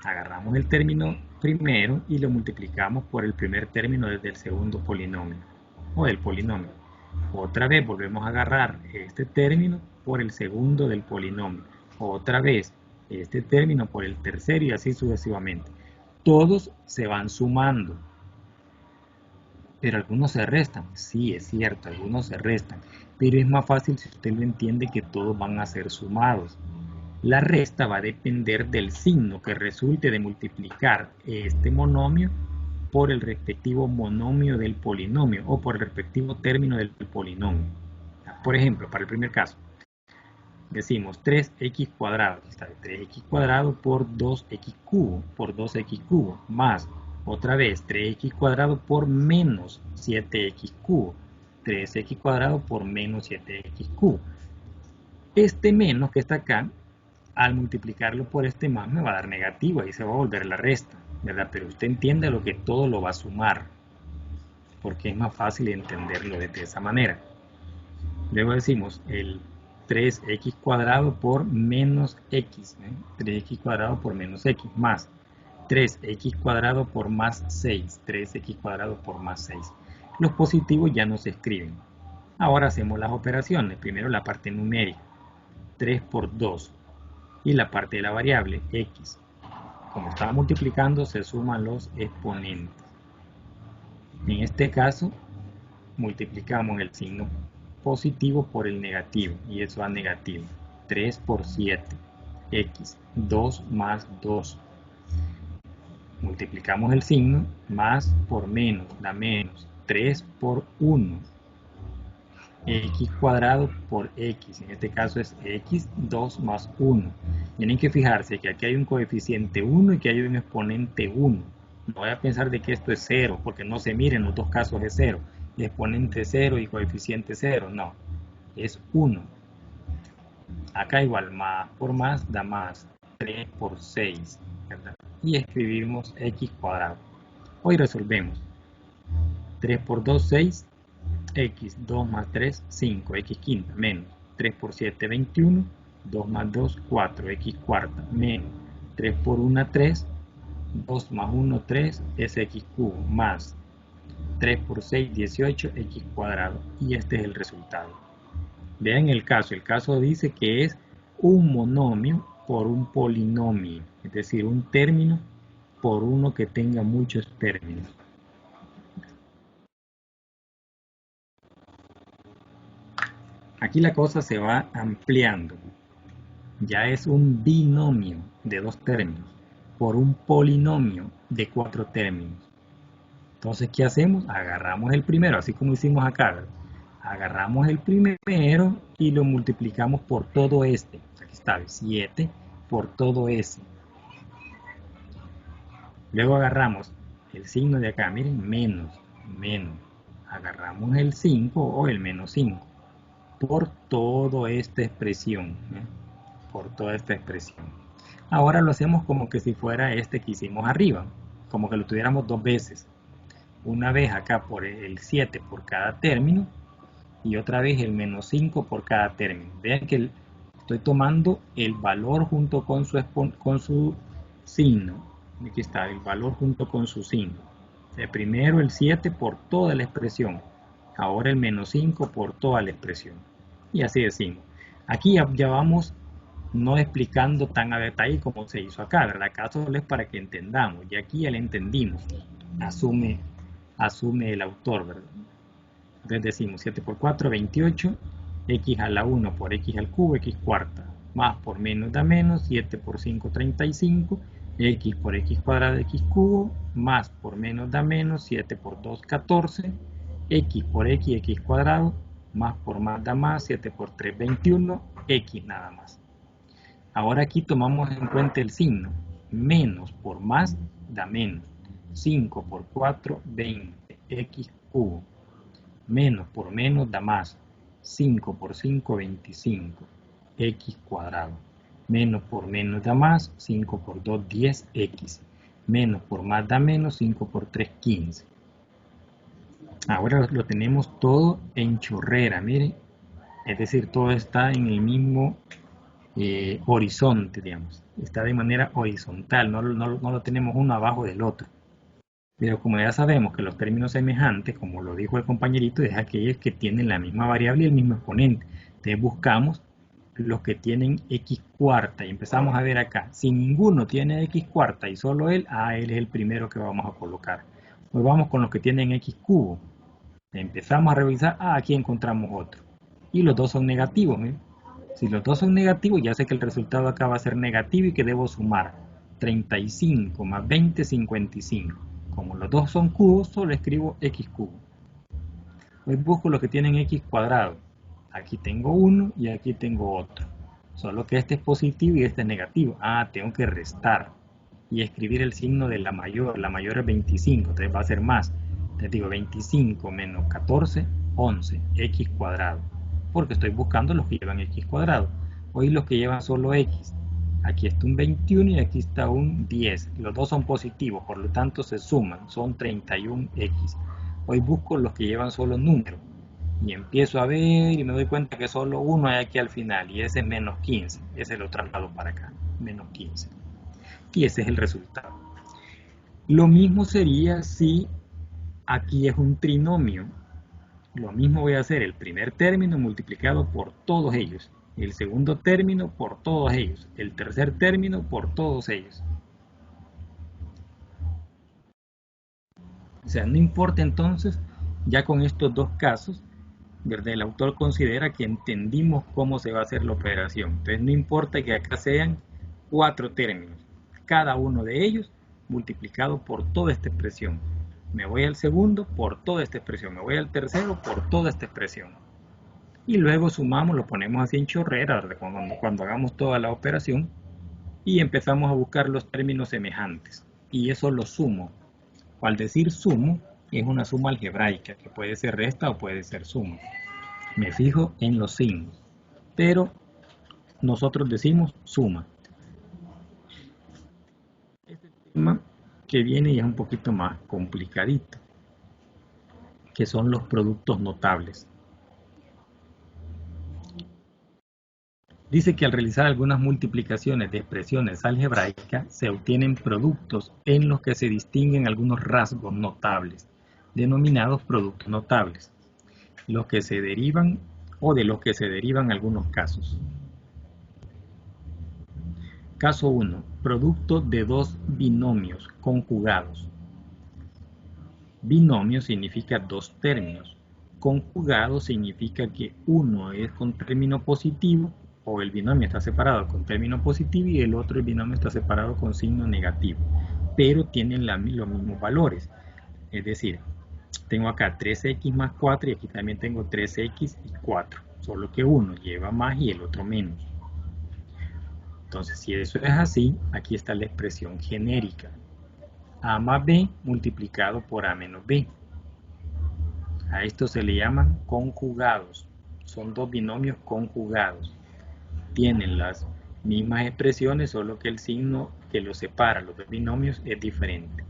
Agarramos el término primero y lo multiplicamos por el primer término desde el segundo polinomio o del polinomio. Otra vez volvemos a agarrar este término por el segundo del polinomio. Otra vez este término por el tercero y así sucesivamente. Todos se van sumando. Pero algunos se restan. Sí, es cierto, algunos se restan. Pero es más fácil si usted lo entiende que todos van a ser sumados. La resta va a depender del signo que resulte de multiplicar este monomio por el respectivo monomio del polinomio o por el respectivo término del polinomio. Por ejemplo, para el primer caso, decimos 3x cuadrado. Aquí está, 3x cuadrado por 2x cubo, por 2x cubo, más otra vez 3x cuadrado por menos 7x cubo, 3x cuadrado por menos 7x cubo. Este menos que está acá, al multiplicarlo por este más me va a dar negativo, ahí se va a volver la resta, ¿verdad? Pero usted entiende lo que todo lo va a sumar, porque es más fácil entenderlo de esa manera. Luego decimos el 3x cuadrado por menos x, 3x cuadrado por menos x, más 3x cuadrado por más 6, 3x cuadrado por más 6. Los positivos ya no se escriben. Ahora hacemos las operaciones. Primero la parte numérica, 3 por 2. Y la parte de la variable, x. Como estaba multiplicando, se suman los exponentes. En este caso, multiplicamos el signo positivo por el negativo, y eso da negativo. 3 por 7, x, 2 más 2. Multiplicamos el signo, más por menos, da menos. 3 por 1, x cuadrado por x, en este caso es x, 2 más 1. Tienen que fijarse que aquí hay un coeficiente 1 y que hay un exponente 1. No voy a pensar de que esto es 0, porque no se mire, en los dos casos es 0. Exponente 0 y coeficiente 0, no, es 1. Acá igual, más por más da más, 3 por 6, ¿verdad? Y escribimos x cuadrado. Hoy resolvemos. 3 por 2, 6. X, 2 más 3, 5, x quinta, menos 3 por 7, 21, 2 más 2, 4, x cuarta, menos 3 por 1, 3, 2 más 1, 3, es x cubo, más 3 por 6, 18, x cuadrado, y este es el resultado. Vean el caso dice que es un monomio por un polinomio, es decir, un término por uno que tenga muchos términos. Aquí la cosa se va ampliando. Ya es un binomio de 2 términos por un polinomio de 4 términos. Entonces, ¿qué hacemos? Agarramos el primero, así como hicimos acá, ¿verdad? Agarramos el primero y lo multiplicamos por todo este. Aquí está, 7 por todo ese. Luego agarramos el signo de acá, miren, menos, menos. Agarramos el 5 o el menos 5 por toda esta expresión, ¿eh? Por toda esta expresión. Ahora lo hacemos como que si fuera este que hicimos arriba, como que lo tuviéramos dos veces. Una vez acá por el 7 por cada término y otra vez el menos 5 por cada término. Vean que estoy tomando el valor junto con su signo. Aquí está el valor junto con su signo. Primero el 7 por toda la expresión. Ahora el menos 5 por toda la expresión. Y así decimos. Aquí ya vamos no explicando tan a detalle como se hizo acá, ¿verdad? Acá solo es para que entendamos. Y aquí ya lo entendimos. Asume el autor, ¿verdad? Entonces decimos 7 por 4, 28, x a la 1 por x al cubo, x cuarta, más por menos da menos, 7 por 5, 35, x por x cuadrado, x cubo, más por menos da menos, 7 por 2, 14, x por x, x cuadrado, más por más da más, 7 por 3, 21, x nada más. Ahora aquí tomamos en cuenta el signo, menos por más da menos, 5 por 4, 20, x cubo, menos por menos da más, 5 por 5, 25, x cuadrado, menos por menos da más, 5 por 2, 10x, menos por más da menos, 5 por 3, 15. Ahora lo tenemos todo en chorrera, miren, es decir, todo está en el mismo horizonte, digamos, está de manera horizontal, no lo tenemos uno abajo del otro. Pero como ya sabemos que los términos semejantes, como lo dijo el compañerito, es aquellos que tienen la misma variable y el mismo exponente. Entonces buscamos los que tienen x cuarta y empezamos a ver acá. Si ninguno tiene x cuarta y solo él, él es el primero que vamos a colocar. Pues vamos con los que tienen x cubo. Empezamos a revisar, aquí encontramos otro. Y los dos son negativos, ¿eh? Si los dos son negativos, ya sé que el resultado acá va a ser negativo y que debo sumar 35 más 20, 55. Como los dos son cubos, solo escribo x cubo. Hoy busco los que tienen x cuadrado. Aquí tengo uno y aquí tengo otro. Solo que este es positivo y este es negativo. Tengo que restar y escribir el signo de la mayor. La mayor es 25, entonces va a ser más. Entonces digo 25 menos 14, 11, x cuadrado. Porque estoy buscando los que llevan x cuadrado. Hoy los que llevan solo x. Aquí está un 21 y aquí está un 10. Los dos son positivos, por lo tanto se suman. Son 31x. Hoy busco los que llevan solo número. Y empiezo a ver y me doy cuenta que solo uno hay aquí al final. Y ese es menos 15. Ese lo traslado para acá. Menos 15. Y ese es el resultado. Lo mismo sería si aquí es un trinomio. Lo mismo voy a hacer el primer término multiplicado por todos ellos. El segundo término por todos ellos, el tercer término por todos ellos. O sea, no importa entonces, ya con estos dos casos, ¿verdad? El autor considera que entendimos cómo se va a hacer la operación. Entonces no importa que acá sean 4 términos, cada uno de ellos multiplicado por toda esta expresión. Me voy al segundo por toda esta expresión, me voy al tercero por toda esta expresión. Y luego sumamos, lo ponemos así en chorrera, ¿verdad? Cuando hagamos toda la operación y empezamos a buscar los términos semejantes. Y eso lo sumo. Al decir sumo, es una suma algebraica, que puede ser resta o puede ser suma. Me fijo en los signos, pero nosotros decimos suma. Este tema que viene ya es un poquito más complicadito, que son los productos notables. Dice que al realizar algunas multiplicaciones de expresiones algebraicas se obtienen productos en los que se distinguen algunos rasgos notables, denominados productos notables, los que se derivan o de los que se derivan algunos casos. Caso 1. Producto de dos binomios conjugados. Binomio significa dos términos. Conjugado significa que uno es con término positivo o el binomio está separado con término positivo y el otro el binomio está separado con signo negativo, pero tienen los mismos valores. Es decir, tengo acá 3x más 4 y aquí también tengo 3x y 4, solo que uno lleva más y el otro menos. Entonces, si eso es así, aquí está la expresión genérica. A más b multiplicado por a menos b. A esto se le llaman conjugados. Son dos binomios conjugados. Tienen las mismas expresiones, solo que el signo que los separa, los dos binomios, es diferente.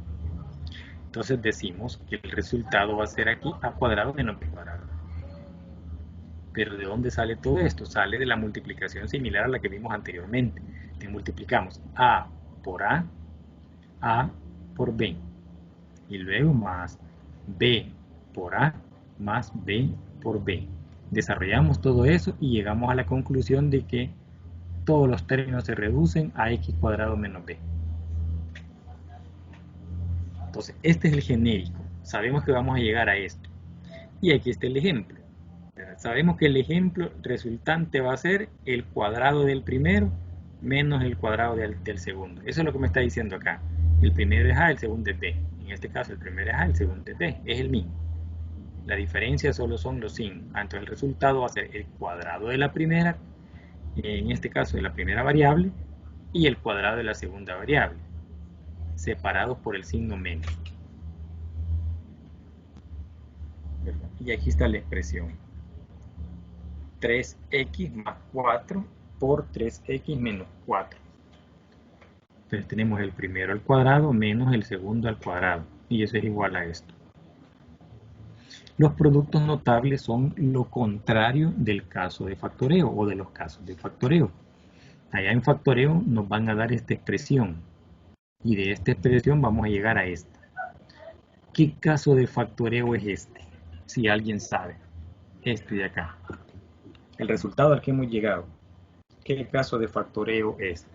Entonces decimos que el resultado va a ser aquí a cuadrado menos b cuadrado. Pero ¿de dónde sale todo esto? Sale de la multiplicación similar a la que vimos anteriormente. Te multiplicamos a por b, y luego más b por a más b por b. Desarrollamos todo eso y llegamos a la conclusión de que todos los términos se reducen a x cuadrado menos b. Entonces, este es el genérico. Sabemos que vamos a llegar a esto. Y aquí está el ejemplo. Sabemos que el ejemplo resultante va a ser el cuadrado del primero menos el cuadrado del segundo. Eso es lo que me está diciendo acá. El primero es a, el segundo es b. En este caso, el primero es a, el segundo es b. Es el mismo. La diferencia solo son los signos. Entonces, el resultado va a ser el cuadrado de la primera, en este caso de la primera variable, y el cuadrado de la segunda variable, separados por el signo menos. Y aquí está la expresión. 3x más 4 por 3x menos 4. Entonces tenemos el primero al cuadrado menos el segundo al cuadrado. Y eso es igual a esto. Los productos notables son lo contrario del caso de factoreo o de los casos de factoreo. Allá en factoreo nos van a dar esta expresión. Y de esta expresión vamos a llegar a esta. ¿Qué caso de factoreo es este? Si alguien sabe. Este de acá. El resultado al que hemos llegado. ¿Qué caso de factoreo es?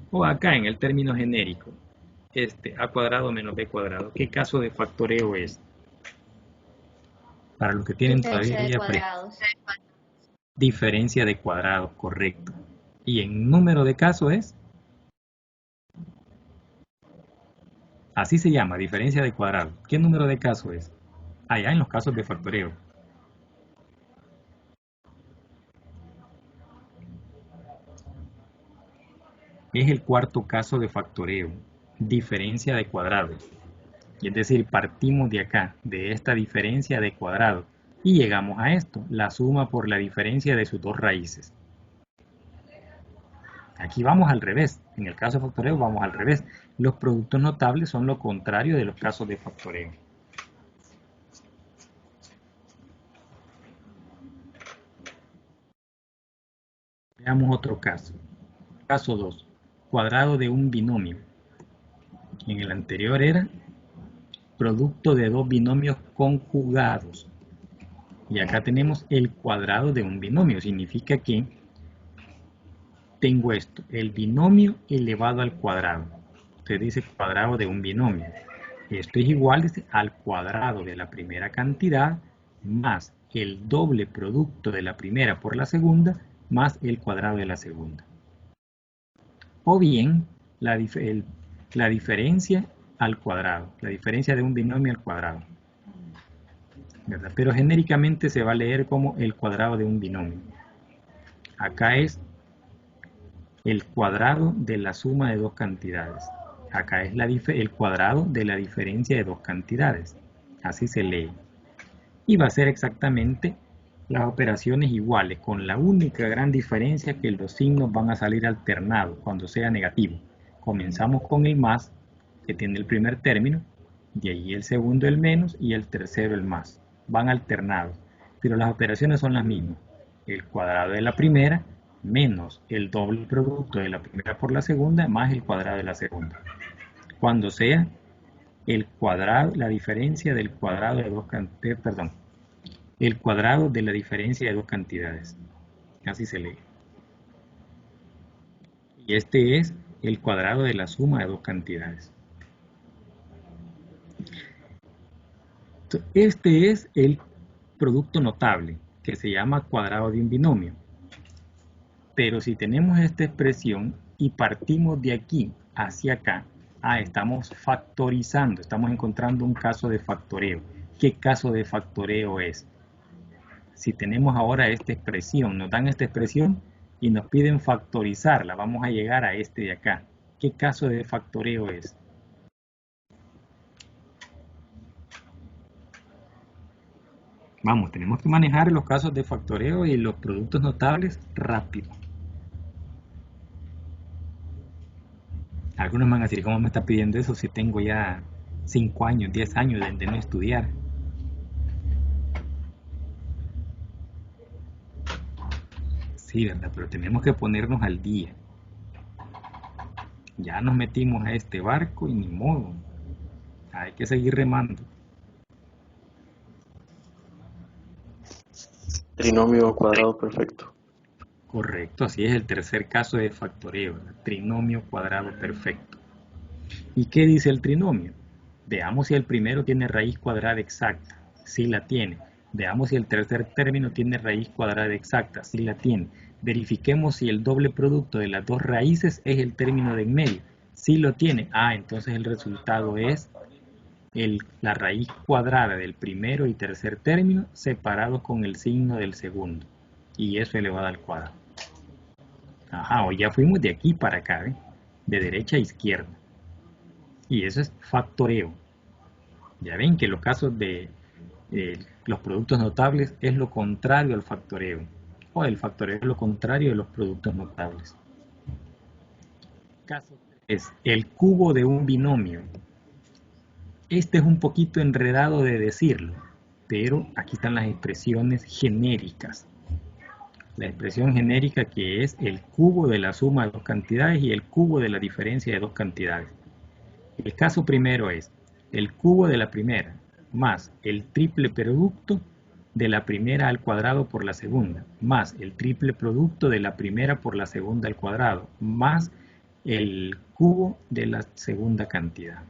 O acá en el término genérico. A cuadrado menos b cuadrado. ¿Qué caso de factoreo es? Para los que tienen todavía diferencia de cuadrados, correcto. ¿Y en número de casos es? Así se llama, diferencia de cuadrados. ¿Qué número de casos es? Allá en los casos de factoreo. Es el cuarto caso de factoreo, diferencia de cuadrados. Y es decir, partimos de acá, de esta diferencia de cuadrados, y llegamos a esto, la suma por la diferencia de sus dos raíces. Aquí vamos al revés, en el caso de factoreo vamos al revés. Los productos notables son lo contrario de los casos de factoreo. Veamos otro caso. Caso 2. Cuadrado de un binomio. En el anterior era producto de dos binomios conjugados. Y acá tenemos el cuadrado de un binomio. Significa que tengo esto, el binomio elevado al cuadrado. Usted dice cuadrado de un binomio. Esto es igual al cuadrado de la primera cantidad más el doble producto de la primera por la segunda más el cuadrado de la segunda. O bien la diferencia al cuadrado, la diferencia de un binomio al cuadrado. ¿Verdad? Pero genéricamente se va a leer como el cuadrado de un binomio. Acá es el cuadrado de la suma de dos cantidades. Acá es el cuadrado de la diferencia de dos cantidades. Así se lee. Y va a ser exactamente las operaciones iguales, con la única gran diferencia que los signos van a salir alternados cuando sea negativo. Comenzamos con el más, que tiene el primer término, de ahí el segundo el menos y el tercero el más. Van alternados, pero las operaciones son las mismas. El cuadrado de la primera menos el doble producto de la primera por la segunda más el cuadrado de la segunda. Cuando sea el cuadrado, la diferencia del cuadrado de dos cantidades, el cuadrado de la diferencia de dos cantidades. Así se lee. Y este es el cuadrado de la suma de dos cantidades. Este es el producto notable, que se llama cuadrado de un binomio. Pero si tenemos esta expresión y partimos de aquí hacia acá, estamos factorizando, estamos encontrando un caso de factoreo. ¿Qué caso de factoreo es? Si tenemos ahora esta expresión, nos dan esta expresión y nos piden factorizarla, vamos a llegar a este de acá. ¿Qué caso de factoreo es? Vamos, tenemos que manejar los casos de factoreo y los productos notables rápido. Algunos me van a decir, ¿cómo me está pidiendo eso si tengo ya 5 años, 10 años de no estudiar? Sí, ¿verdad? Pero tenemos que ponernos al día. Ya nos metimos a este barco y ni modo. Hay que seguir remando. Trinomio cuadrado perfecto. Correcto, así es el tercer caso de factoreo, ¿verdad? Trinomio cuadrado perfecto. ¿Y qué dice el trinomio? Veamos si el primero tiene raíz cuadrada exacta. Sí la tiene. Veamos si el tercer término tiene raíz cuadrada exacta. Sí la tiene. Verifiquemos si el doble producto de las dos raíces es el término de en medio. Sí lo tiene. Entonces el resultado es la raíz cuadrada del primero y tercer término separados con el signo del segundo. Y eso elevado al cuadrado. Hoy ya fuimos de aquí para acá, ¿eh? De derecha a izquierda. Y eso es factoreo. Ya ven que los casos de los productos notables es lo contrario al factoreo. O el factoreo es lo contrario de los productos notables. Caso es el cubo de un binomio. Este es un poquito enredado de decirlo, pero aquí están las expresiones genéricas. La expresión genérica que es el cubo de la suma de dos cantidades y el cubo de la diferencia de dos cantidades. El caso primero es el cubo de la primera más el triple producto de la primera al cuadrado por la segunda, más el triple producto de la primera por la segunda al cuadrado, más el cubo de la segunda cantidad.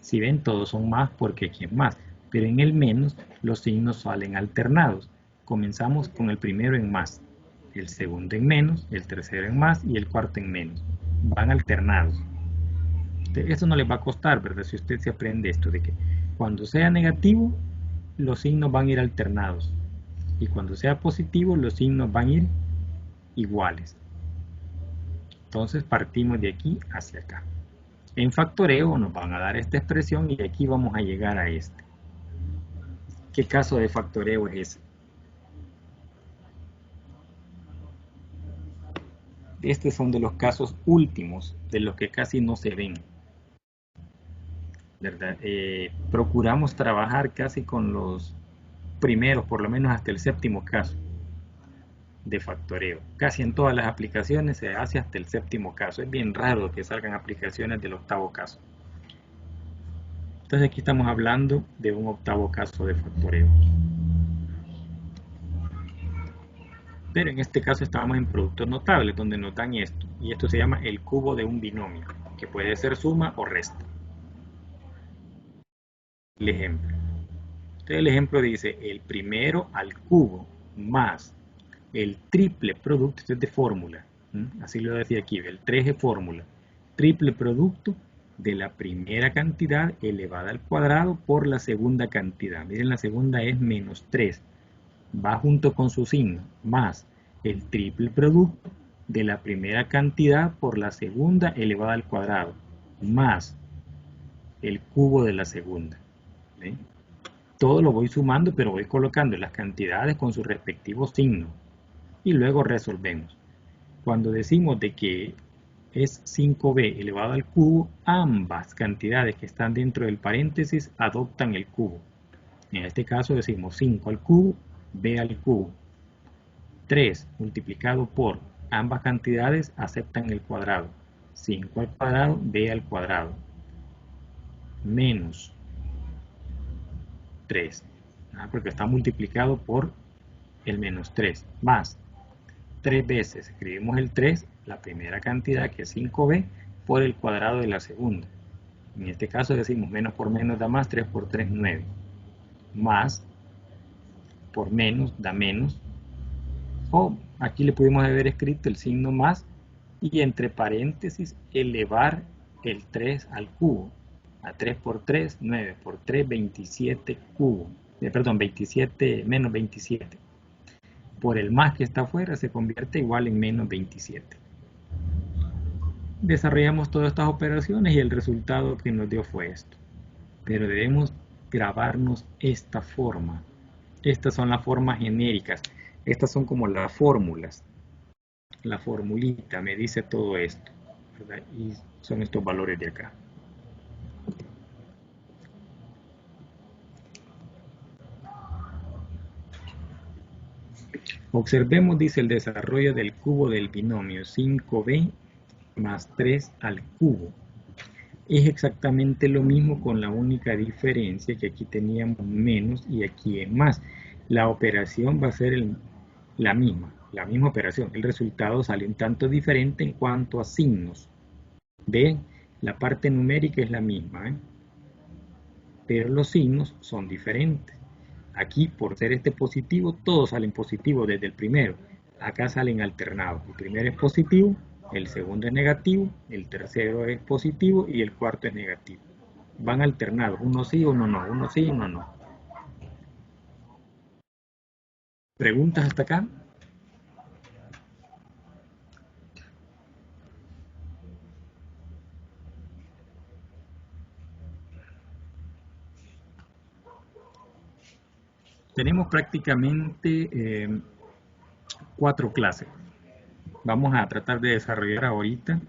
Si ven, todos son más porque aquí es más, pero en el menos los signos salen alternados. Comenzamos con el primero en más, el segundo en menos, el tercero en más y el cuarto en menos. Van alternados. Eso no les va a costar, ¿verdad? Si usted se aprende esto, de que cuando sea negativo, los signos van a ir alternados. Y cuando sea positivo, los signos van a ir iguales. Entonces partimos de aquí hacia acá. En factoreo nos van a dar esta expresión y de aquí vamos a llegar a este. ¿Qué caso de factoreo es ese? Estos son de los casos últimos, de los que casi no se ven, ¿verdad? Procuramos trabajar casi con los primeros, por lo menos hasta el séptimo caso de factoreo. Casi en todas las aplicaciones se hace hasta el séptimo caso. Es bien raro que salgan aplicaciones del octavo caso. Entonces aquí estamos hablando de un octavo caso de factoreo. Pero en este caso estábamos en productos notables, donde nos dan esto. Y esto se llama el cubo de un binomio, que puede ser suma o resta. El ejemplo. Entonces el ejemplo dice, el primero al cubo más el triple producto, esto es de fórmula, así lo decía aquí, el 3 de fórmula, triple producto de la primera cantidad elevada al cuadrado por la segunda cantidad. Miren, la segunda es menos 3, va junto con su signo, más el triple producto de la primera cantidad por la segunda elevada al cuadrado, más el cubo de la segunda. ¿Ven? Todo lo voy sumando, pero voy colocando las cantidades con su respectivo signo. Y luego resolvemos. Cuando decimos de que es 5b elevado al cubo, ambas cantidades que están dentro del paréntesis adoptan el cubo. En este caso decimos 5 al cubo, b al cubo. 3 multiplicado por ambas cantidades aceptan el cuadrado. 5 al cuadrado, b al cuadrado. Menos 3. Porque está multiplicado por el menos 3. Más 3 veces escribimos el 3, la primera cantidad que es 5b, por el cuadrado de la segunda. En este caso decimos menos por menos da más, 3 por 3, 9. Más por menos da menos. O aquí le pudimos haber escrito el signo más y entre paréntesis elevar el 3 al cubo. A 3 por 3, 9 por 3, 27 cubo. Perdón, 27 menos 27. Por el más que está afuera se convierte igual en menos 27. Desarrollamos todas estas operaciones y el resultado que nos dio fue esto. Pero debemos grabarnos esta forma. Estas son las formas genéricas. Estas son como las fórmulas. La formulita me dice todo esto, ¿verdad? Y son estos valores de acá. Observemos, dice, el desarrollo del cubo del binomio 5b más 3 al cubo. Es exactamente lo mismo, con la única diferencia que aquí teníamos menos y aquí es más. La operación va a ser la misma operación. El resultado sale un tanto diferente en cuanto a signos. ¿Ven? La parte numérica es la misma, ¿eh? Pero los signos son diferentes. Aquí, por ser este positivo, todos salen positivos desde el primero. Acá salen alternados. El primero es positivo, el segundo es negativo, el tercero es positivo y el cuarto es negativo. Van alternados, uno sí, uno no, uno sí, uno no. ¿Preguntas hasta acá? Tenemos prácticamente 4 clases. Vamos a tratar de desarrollar ahorita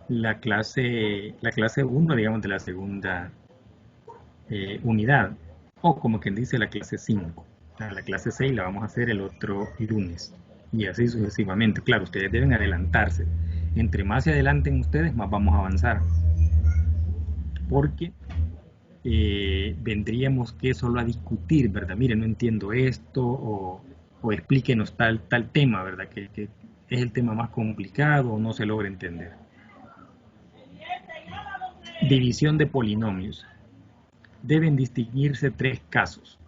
la clase 1, digamos, de la segunda unidad, o como quien dice la clase 5. La clase 6 la vamos a hacer el otro lunes, y así sucesivamente. Claro, ustedes deben adelantarse. Entre más se adelanten ustedes, más vamos a avanzar. Porque vendríamos que solo a discutir, ¿verdad? Mire, no entiendo esto, o explíquenos tal tema, ¿verdad? Que es el tema más complicado o no se logra entender. División de polinomios. Deben distinguirse 3 casos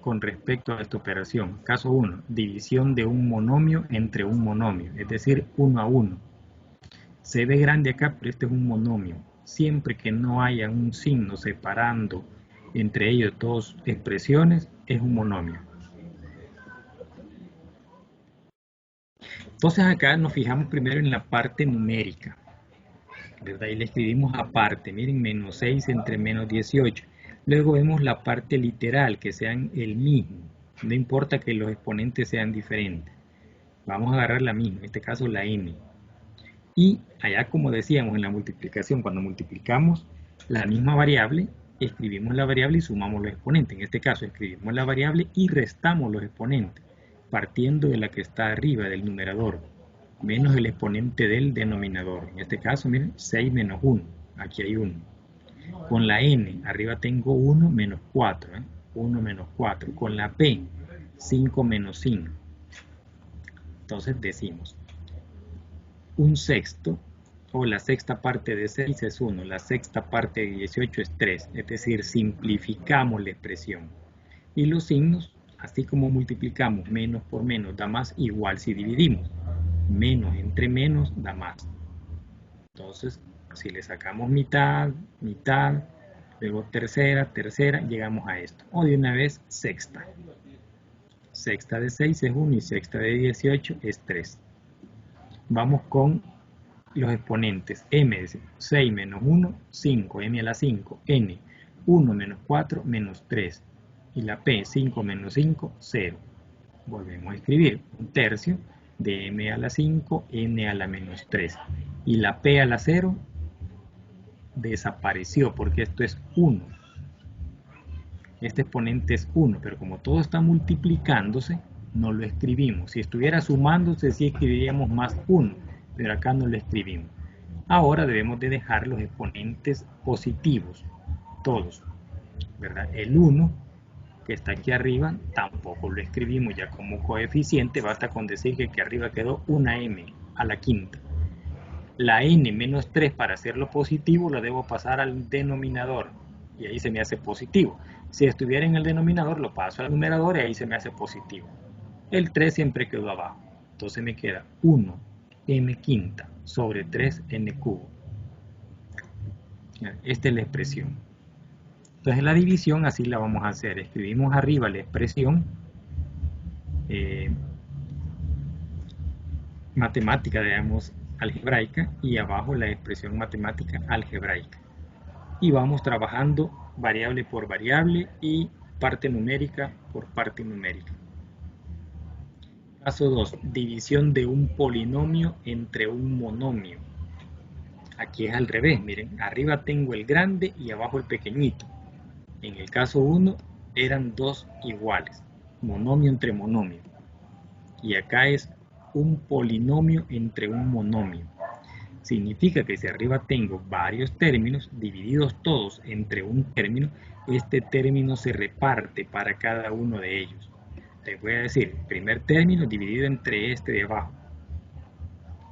con respecto a esta operación. Caso 1, división de un monomio entre un monomio, es decir, 1 a 1. Se ve grande acá, pero este es un monomio. Siempre que no haya un signo separando entre ellos 2 expresiones, es un monomio. Entonces acá nos fijamos primero en la parte numérica, ¿verdad? Y le escribimos aparte, miren, menos 6 entre menos 18. Luego vemos la parte literal, que sean el mismo. No importa que los exponentes sean diferentes. Vamos a agarrar la misma, en este caso la n. Y allá, como decíamos en la multiplicación, cuando multiplicamos la misma variable, escribimos la variable y sumamos los exponentes. En este caso, escribimos la variable y restamos los exponentes, partiendo de la que está arriba del numerador, menos el exponente del denominador. En este caso, miren, 6 menos 1. Aquí hay 1. Con la n, arriba tengo 1 menos 4. 1 menos 4. Con la p, 5 menos 5. Entonces decimos, un sexto, o la sexta parte de 6 es 1, la sexta parte de 18 es 3, es decir, simplificamos la expresión. Y los signos, así como multiplicamos menos por menos da más, igual si dividimos. Menos entre menos da más. Entonces, si le sacamos mitad, mitad, luego tercera, tercera, llegamos a esto. O de una vez, sexta. Sexta de 6 es 1 y sexta de 18 es 3. Vamos con los exponentes. M es 6 menos 1, 5. M a la 5, n. 1 menos 4, menos 3. Y la p, 5 menos 5, 0. Volvemos a escribir. Un tercio de m a la 5, n a la menos 3. Y la p a la 0 desapareció porque esto es 1. Este exponente es 1, pero como todo está multiplicándose, no lo escribimos. Si estuviera sumándose, sí escribiríamos más 1, pero acá no lo escribimos. Ahora debemos de dejar los exponentes positivos, todos, ¿verdad? El 1, que está aquí arriba, tampoco lo escribimos ya como coeficiente, basta con decir que aquí arriba quedó una m a la quinta. La n menos 3 para hacerlo positivo lo debo pasar al denominador y ahí se me hace positivo. Si estuviera en el denominador lo paso al numerador y ahí se me hace positivo. El 3 siempre quedó abajo, entonces me queda 1 m quinta sobre 3 n cubo. Esta es la expresión. Entonces la división así la vamos a hacer. Escribimos arriba la expresión matemática, digamos, algebraica, y abajo la expresión matemática algebraica. Y vamos trabajando variable por variable y parte numérica por parte numérica. Caso 2. División de un polinomio entre un monomio. Aquí es al revés, miren, arriba tengo el grande y abajo el pequeñito. En el caso 1 eran dos iguales, monomio entre monomio. Y acá es un polinomio entre un monomio. Significa que si arriba tengo varios términos, divididos todos entre un término, este término se reparte para cada uno de ellos. Les voy a decir, primer término dividido entre este de abajo,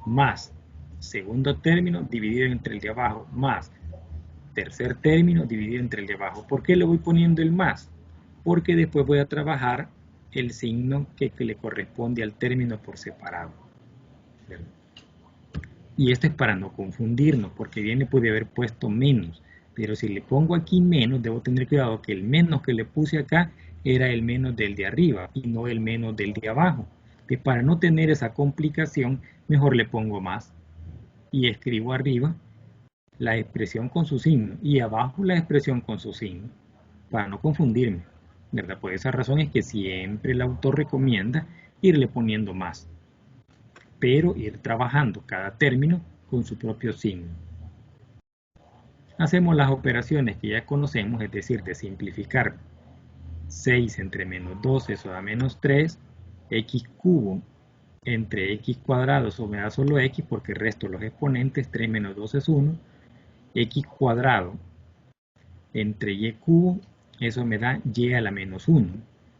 más segundo término dividido entre el de abajo, más tercer término dividido entre el de abajo. ¿Por qué le voy poniendo el más? Porque después voy a trabajar el signo que le corresponde al término por separado. ¿Verdad? Y esto es para no confundirnos, porque bien le pude haber puesto menos, pero si le pongo aquí menos, debo tener cuidado que el menos que le puse acá era el menos del de arriba y no el menos del de abajo. Y para no tener esa complicación, mejor le pongo más y escribo arriba la expresión con su signo y abajo la expresión con su signo, para no confundirme, ¿verdad? Por esa razón es que siempre el autor recomienda irle poniendo más, pero ir trabajando cada término con su propio signo. Hacemos las operaciones que ya conocemos, es decir, de simplificar 6 entre menos 2 eso da menos 3, x cubo entre x cuadrado, eso me da solo x porque resto los exponentes, 3 menos 2 es 1, x cuadrado entre y cubo, eso me da y a la menos 1,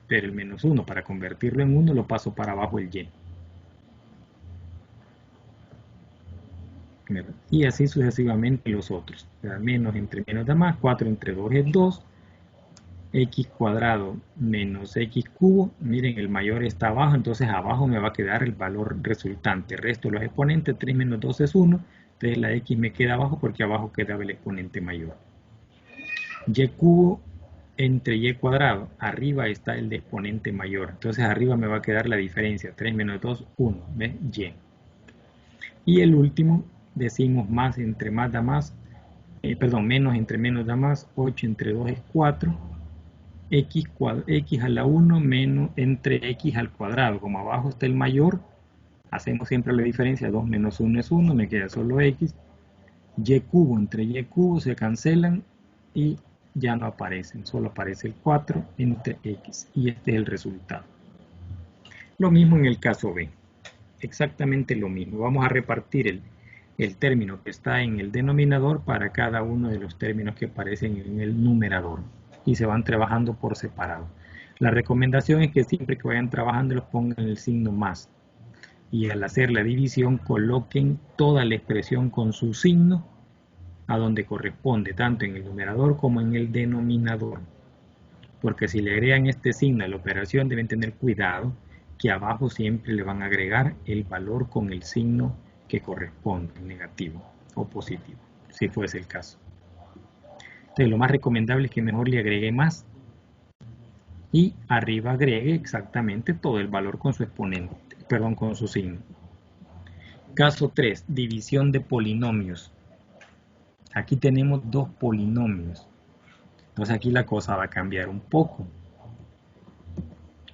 pero el menos 1 para convertirlo en 1 lo paso para abajo el y. Y así sucesivamente los otros. Menos entre menos da más, 4 entre 2 es 2, x cuadrado menos x cubo, miren el mayor está abajo, entonces abajo me va a quedar el valor resultante, resto de los exponentes, 3 menos 2 es 1, entonces la x me queda abajo porque abajo quedaba el exponente mayor. Y cubo entre y cuadrado, arriba está el de exponente mayor, entonces arriba me va a quedar la diferencia, 3 menos 2, 1, ¿ves? Y. Y el último, decimos más entre más da más, menos entre menos da más, 8 entre 2 es 4, x a la 1 menos entre x al cuadrado, como abajo está el mayor, hacemos siempre la diferencia, 2 menos 1 es 1, me queda solo x, y cubo entre y cubo se cancelan y ya no aparecen, solo aparece el 4 entre x, y este es el resultado. Lo mismo en el caso B, exactamente lo mismo, vamos a repartir el término que está en el denominador para cada uno de los términos que aparecen en el numerador y se van trabajando por separado. La recomendación es que siempre que vayan trabajando los pongan el signo más y al hacer la división coloquen toda la expresión con su signo a donde corresponde, tanto en el numerador como en el denominador, porque si le agregan este signo a la operación deben tener cuidado que abajo siempre le van a agregar el valor con el signo que corresponde, negativo o positivo, si fuese el caso. Entonces lo más recomendable es que mejor le agregue más y arriba agregue exactamente todo el valor con su exponente, perdón, con su signo. Caso 3, división de polinomios. Aquí tenemos dos polinomios. Entonces aquí la cosa va a cambiar un poco,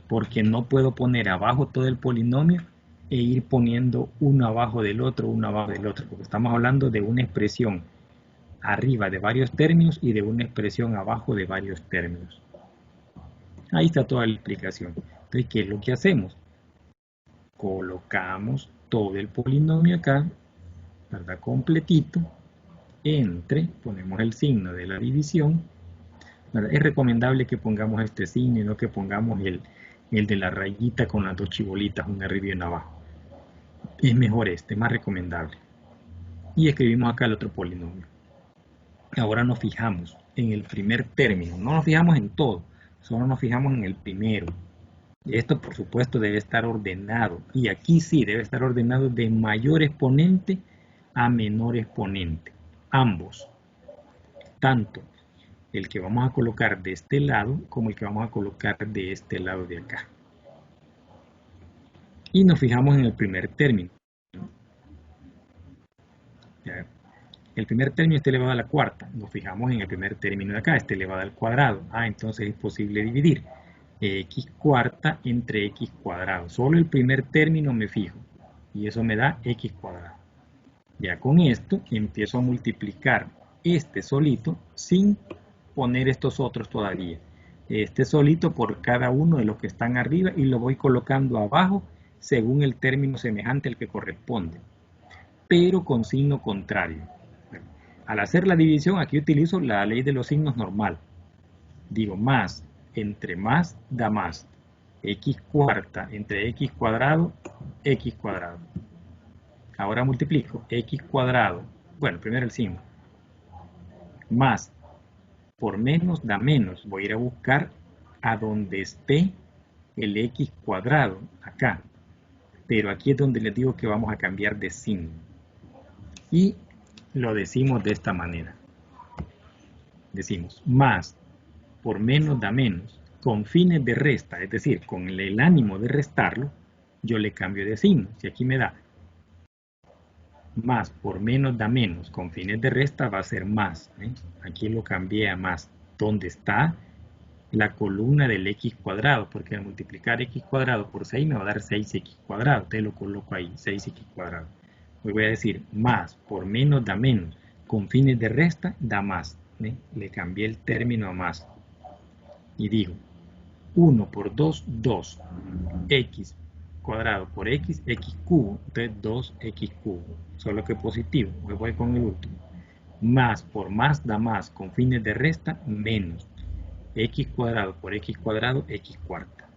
porque no puedo poner abajo todo el polinomio e ir poniendo uno abajo del otro, porque estamos hablando de una expresión arriba de varios términos y de una expresión abajo de varios términos. Ahí está toda la explicación. Entonces, ¿qué es lo que hacemos? Colocamos todo el polinomio acá, ¿verdad? Completito, ponemos el signo de la división, ¿verdad? Es recomendable que pongamos este signo y no que pongamos el de la rayita con las dos chibolitas, una arriba y una abajo. Es mejor más recomendable. Y escribimos acá el otro polinomio. Ahora nos fijamos en el primer término, no nos fijamos en todo, solo nos fijamos en el primero. Esto por supuesto debe estar ordenado, y aquí sí debe estar ordenado de mayor exponente a menor exponente, ambos, tanto el que vamos a colocar de este lado como el que vamos a colocar de este lado de acá. Y nos fijamos en el primer término. El primer término está elevado a la cuarta. Nos fijamos en el primer término de acá, está elevado al cuadrado. Entonces es posible dividir x cuarta entre x cuadrado. Solo el primer término me fijo. Y eso me da x cuadrado. Ya con esto empiezo a multiplicar este solito sin poner estos otros todavía. Este solito por cada uno de los que están arriba y lo voy colocando abajo según el término semejante al que corresponde, pero con signo contrario. Al hacer la división aquí utilizo la ley de los signos normal. Digo más, entre más da más. X cuarta entre x cuadrado, x cuadrado. Ahora multiplico x cuadrado, bueno, primero el signo, más por menos da menos. Voy a ir a buscar a donde esté el x cuadrado, acá. Pero aquí es donde les digo que vamos a cambiar de signo. Y lo decimos de esta manera. Decimos más por menos da menos. Con fines de resta, es decir, con el ánimo de restarlo, yo le cambio de signo. Si aquí me da más por menos da menos, con fines de resta va a ser más. Aquí lo cambié a más. ¿Dónde está la columna del x cuadrado? Porque al multiplicar x cuadrado por 6 me va a dar 6x cuadrado. Te lo coloco ahí, 6x cuadrado. Hoy voy a decir más por menos da menos, con fines de resta da más. Le cambié el término a más. Y digo 1 por 2, 2. X cuadrado por x, x cubo, entonces 2x cubo, solo que positivo. Hoy voy con el último. Más por más da más, con fines de resta, menos. X cuadrado por x cuadrado, x cuarta.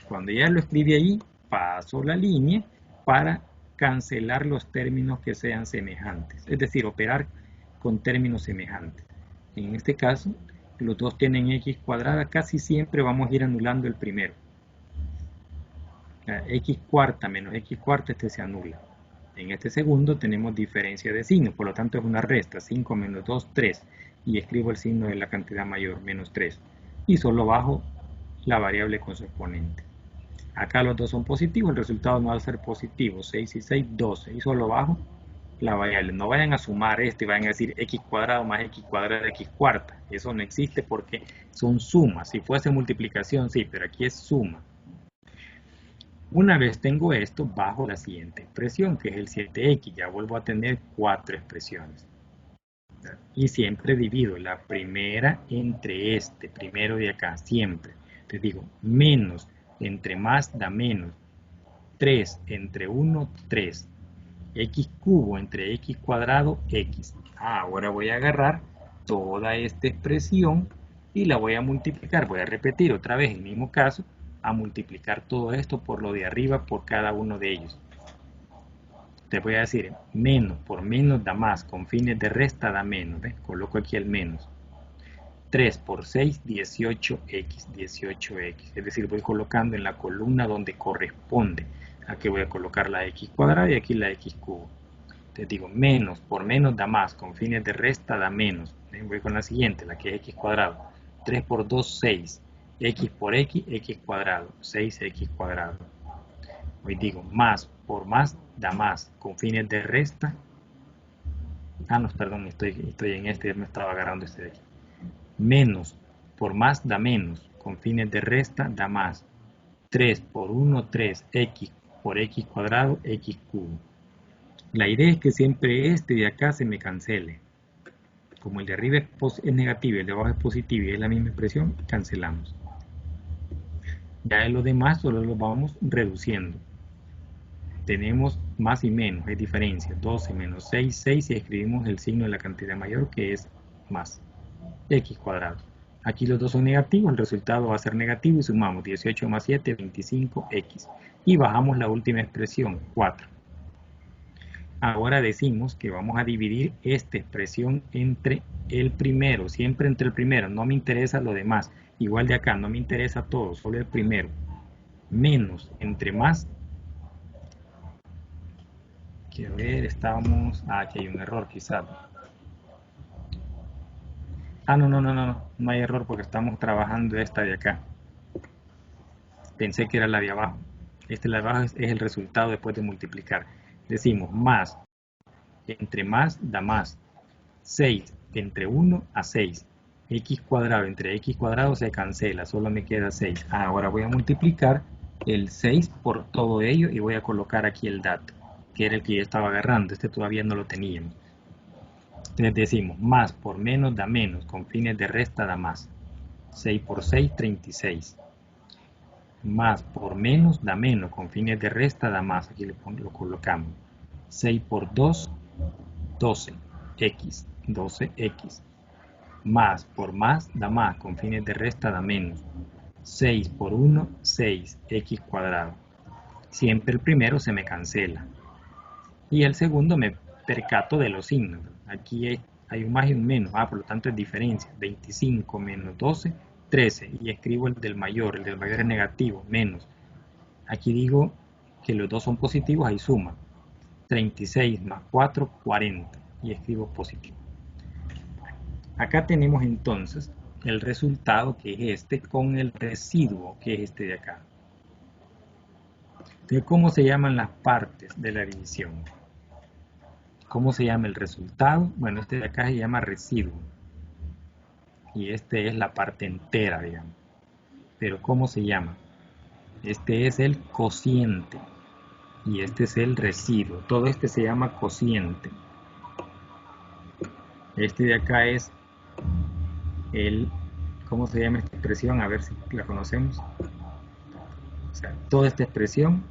Cuando ya lo escribí ahí, paso la línea para cancelar los términos que sean semejantes. Es decir, operar con términos semejantes. En este caso, los dos tienen x cuadrada, casi siempre vamos a ir anulando el primero. X cuarta menos x cuarta, este se anula. En este segundo tenemos diferencia de signo, por lo tanto es una resta, 5 menos 2, 3. Y escribo el signo de la cantidad mayor, menos 3. Y solo bajo la variable con su exponente. Acá los dos son positivos, el resultado no va a ser positivo, 6 y 6, 12. Y solo bajo la variable. No vayan a sumar esto y vayan a decir x cuadrado más x cuadrado, x cuarta. Eso no existe porque son sumas. Si fuese multiplicación, sí, pero aquí es suma. Una vez tengo esto, bajo la siguiente expresión, que es el 7x. Ya vuelvo a tener 4 expresiones. Y siempre divido la primera entre este, primero de acá, siempre. Entonces digo, menos, entre más da menos. 3 entre 1, 3. X cubo entre x cuadrado, x. Ahora voy a agarrar toda esta expresión y la voy a multiplicar. Voy a repetir otra vez el mismo caso, a multiplicar todo esto por lo de arriba, por cada uno de ellos. Te voy a decir, menos por menos da más, con fines de resta da menos. Coloco aquí el menos. 3 por 6, 18x, 18x. Es decir, voy colocando en la columna donde corresponde. Aquí voy a colocar la x cuadrada y aquí la x cubo. Te digo, menos por menos da más, con fines de resta da menos. Voy con la siguiente, la que es x cuadrado. 3 por 2, 6. X por x, x cuadrado. 6x cuadrado. Hoy digo, más por más da más, con fines de resta. No, perdón, estoy en este, me estaba agarrando este de aquí. Menos por más da menos, con fines de resta da más. 3 por 1, 3, x por x cuadrado, x cubo. La idea es que siempre este de acá se me cancele. Como el de arriba es negativo y el de abajo es positivo y es la misma expresión, cancelamos. Ya en lo demás solo lo vamos reduciendo. Tenemos más y menos, hay diferencia. 12 menos 6, 6 y escribimos el signo de la cantidad mayor que es más. X cuadrado. Aquí los dos son negativos, el resultado va a ser negativo y sumamos 18 más 7, 25x. Y bajamos la última expresión, 4. Ahora decimos que vamos a dividir esta expresión entre el primero, siempre entre el primero, no me interesa lo demás. Igual de acá, no me interesa todo, solo el primero. Menos, entre más. Quiero ver, estábamos... aquí hay un error quizás. No hay error porque estamos trabajando esta de acá. Pensé que era la de abajo. Este de abajo es el resultado después de multiplicar. Decimos más, entre más da más. 6 entre 1 a 6. X cuadrado entre X cuadrado se cancela, solo me queda 6. Ahora voy a multiplicar el 6 por todo ello y voy a colocar aquí el dato, que era el que yo estaba agarrando. Este todavía no lo teníamos. Entonces decimos, más por menos da menos, con fines de resta da más. 6 por 6, 36. Más por menos da menos, con fines de resta da más. Aquí lo colocamos. 6 por 2, 12. X, 12x. Más por más da más, con fines de resta da menos. 6 por 1, 6, x cuadrado. Siempre el primero se me cancela. Y el segundo me percato de los signos. Aquí hay un más y un menos, por lo tanto es diferencia. 25 menos 12, 13. Y escribo el del mayor es negativo, menos. Aquí digo que los dos son positivos, hay suma. 36 más 4, 40. Y escribo positivo. Acá tenemos entonces el resultado, que es este, con el residuo, que es este de acá. Entonces, ¿cómo se llaman las partes de la división? ¿Cómo se llama el resultado? Bueno, este de acá se llama residuo. Y este es la parte entera, digamos. Pero ¿cómo se llama? Este es el cociente. Y este es el residuo. Todo este se llama cociente. Este de acá es el... ¿Cómo se llama esta expresión? A ver si la conocemos. O sea, toda esta expresión,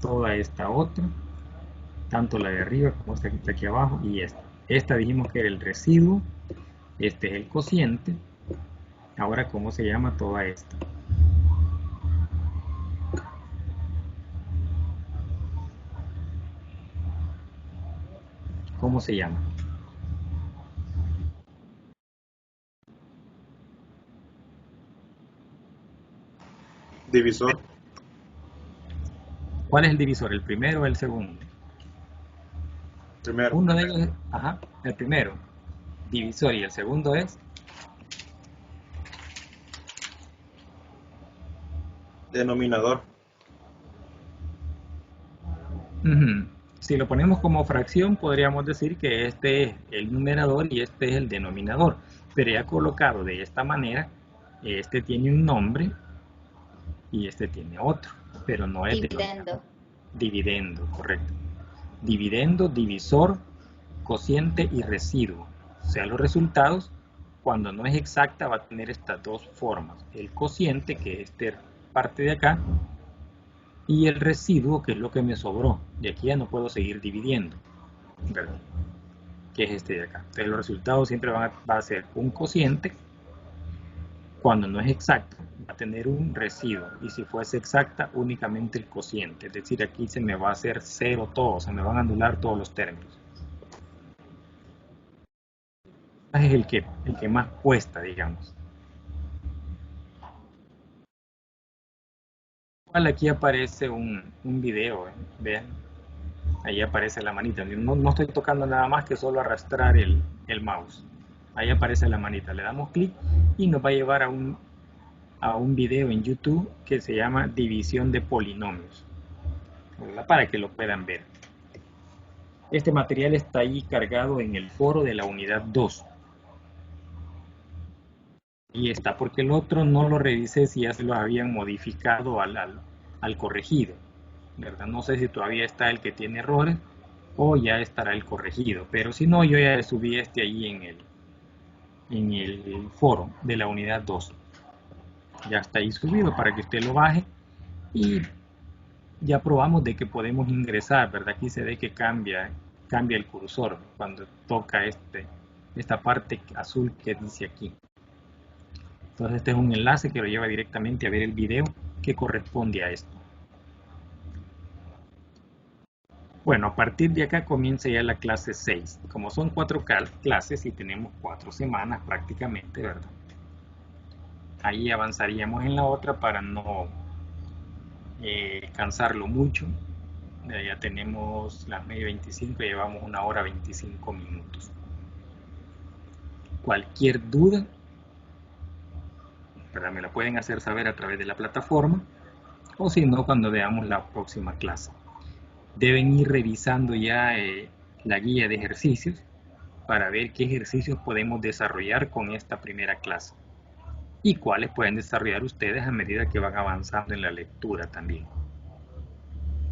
toda esta otra, tanto la de arriba como esta que está aquí abajo y esta. Esta dijimos que era el residuo, este es el cociente. Ahora, ¿cómo se llama toda esta? ¿Cómo se llama? Divisor. ¿Cuál es el divisor? ¿El primero o el segundo? Primero. Uno de ellos es, el primero, divisor, y el segundo es Denominador. Si lo ponemos como fracción, podríamos decir que este es el numerador y este es el denominador. Pero ya colocado de esta manera, este tiene un nombre y este tiene otro, pero no es Dividendo. Dividendo, correcto. Dividendo, divisor, cociente y residuo. O sea, los resultados, cuando no es exacta, va a tener estas dos formas. El cociente, que es esta parte de acá, y el residuo, que es lo que me sobró. De aquí ya no puedo seguir dividiendo, ¿verdad? Que es este de acá. Entonces los resultados siempre va a ser un cociente. Cuando no es exacto, va a tener un residuo. Y si fuese exacta, únicamente el cociente. Es decir, aquí se me va a hacer cero todo, se me van a anular todos los términos. Es el que más cuesta, digamos. Igual aquí aparece un video, vean, ahí aparece la manita. No estoy tocando nada más que solo arrastrar el mouse. Ahí aparece la manita, le damos clic y nos va a llevar a un video en YouTube que se llama División de Polinomios, ¿verdad? Para que lo puedan ver. Este material está ahí cargado en el foro de la unidad 2. Y está porque el otro no lo revisé si ya se lo habían modificado al corregido, ¿verdad? No sé si todavía está el que tiene errores o ya estará el corregido, pero si no, yo ya subí este ahí en el foro de la unidad 2. Ya está ahí subido para que usted lo baje y ya probamos de que podemos ingresar, ¿verdad? Aquí se ve que cambia el cursor cuando toca esta parte azul que dice aquí. Entonces este es un enlace que lo lleva directamente a ver el video que corresponde a esto. Bueno, a partir de acá comienza ya la clase 6. Como son 4 clases y tenemos 4 semanas prácticamente, ¿verdad? Ahí avanzaríamos en la otra para no cansarlo mucho. Ya tenemos las 9:25 y llevamos 1 hora 25 minutos. Cualquier duda, ¿verdad? Me la pueden hacer saber a través de la plataforma o si no, cuando veamos la próxima clase. Deben ir revisando ya la guía de ejercicios para ver qué ejercicios podemos desarrollar con esta primera clase y cuáles pueden desarrollar ustedes a medida que van avanzando en la lectura también,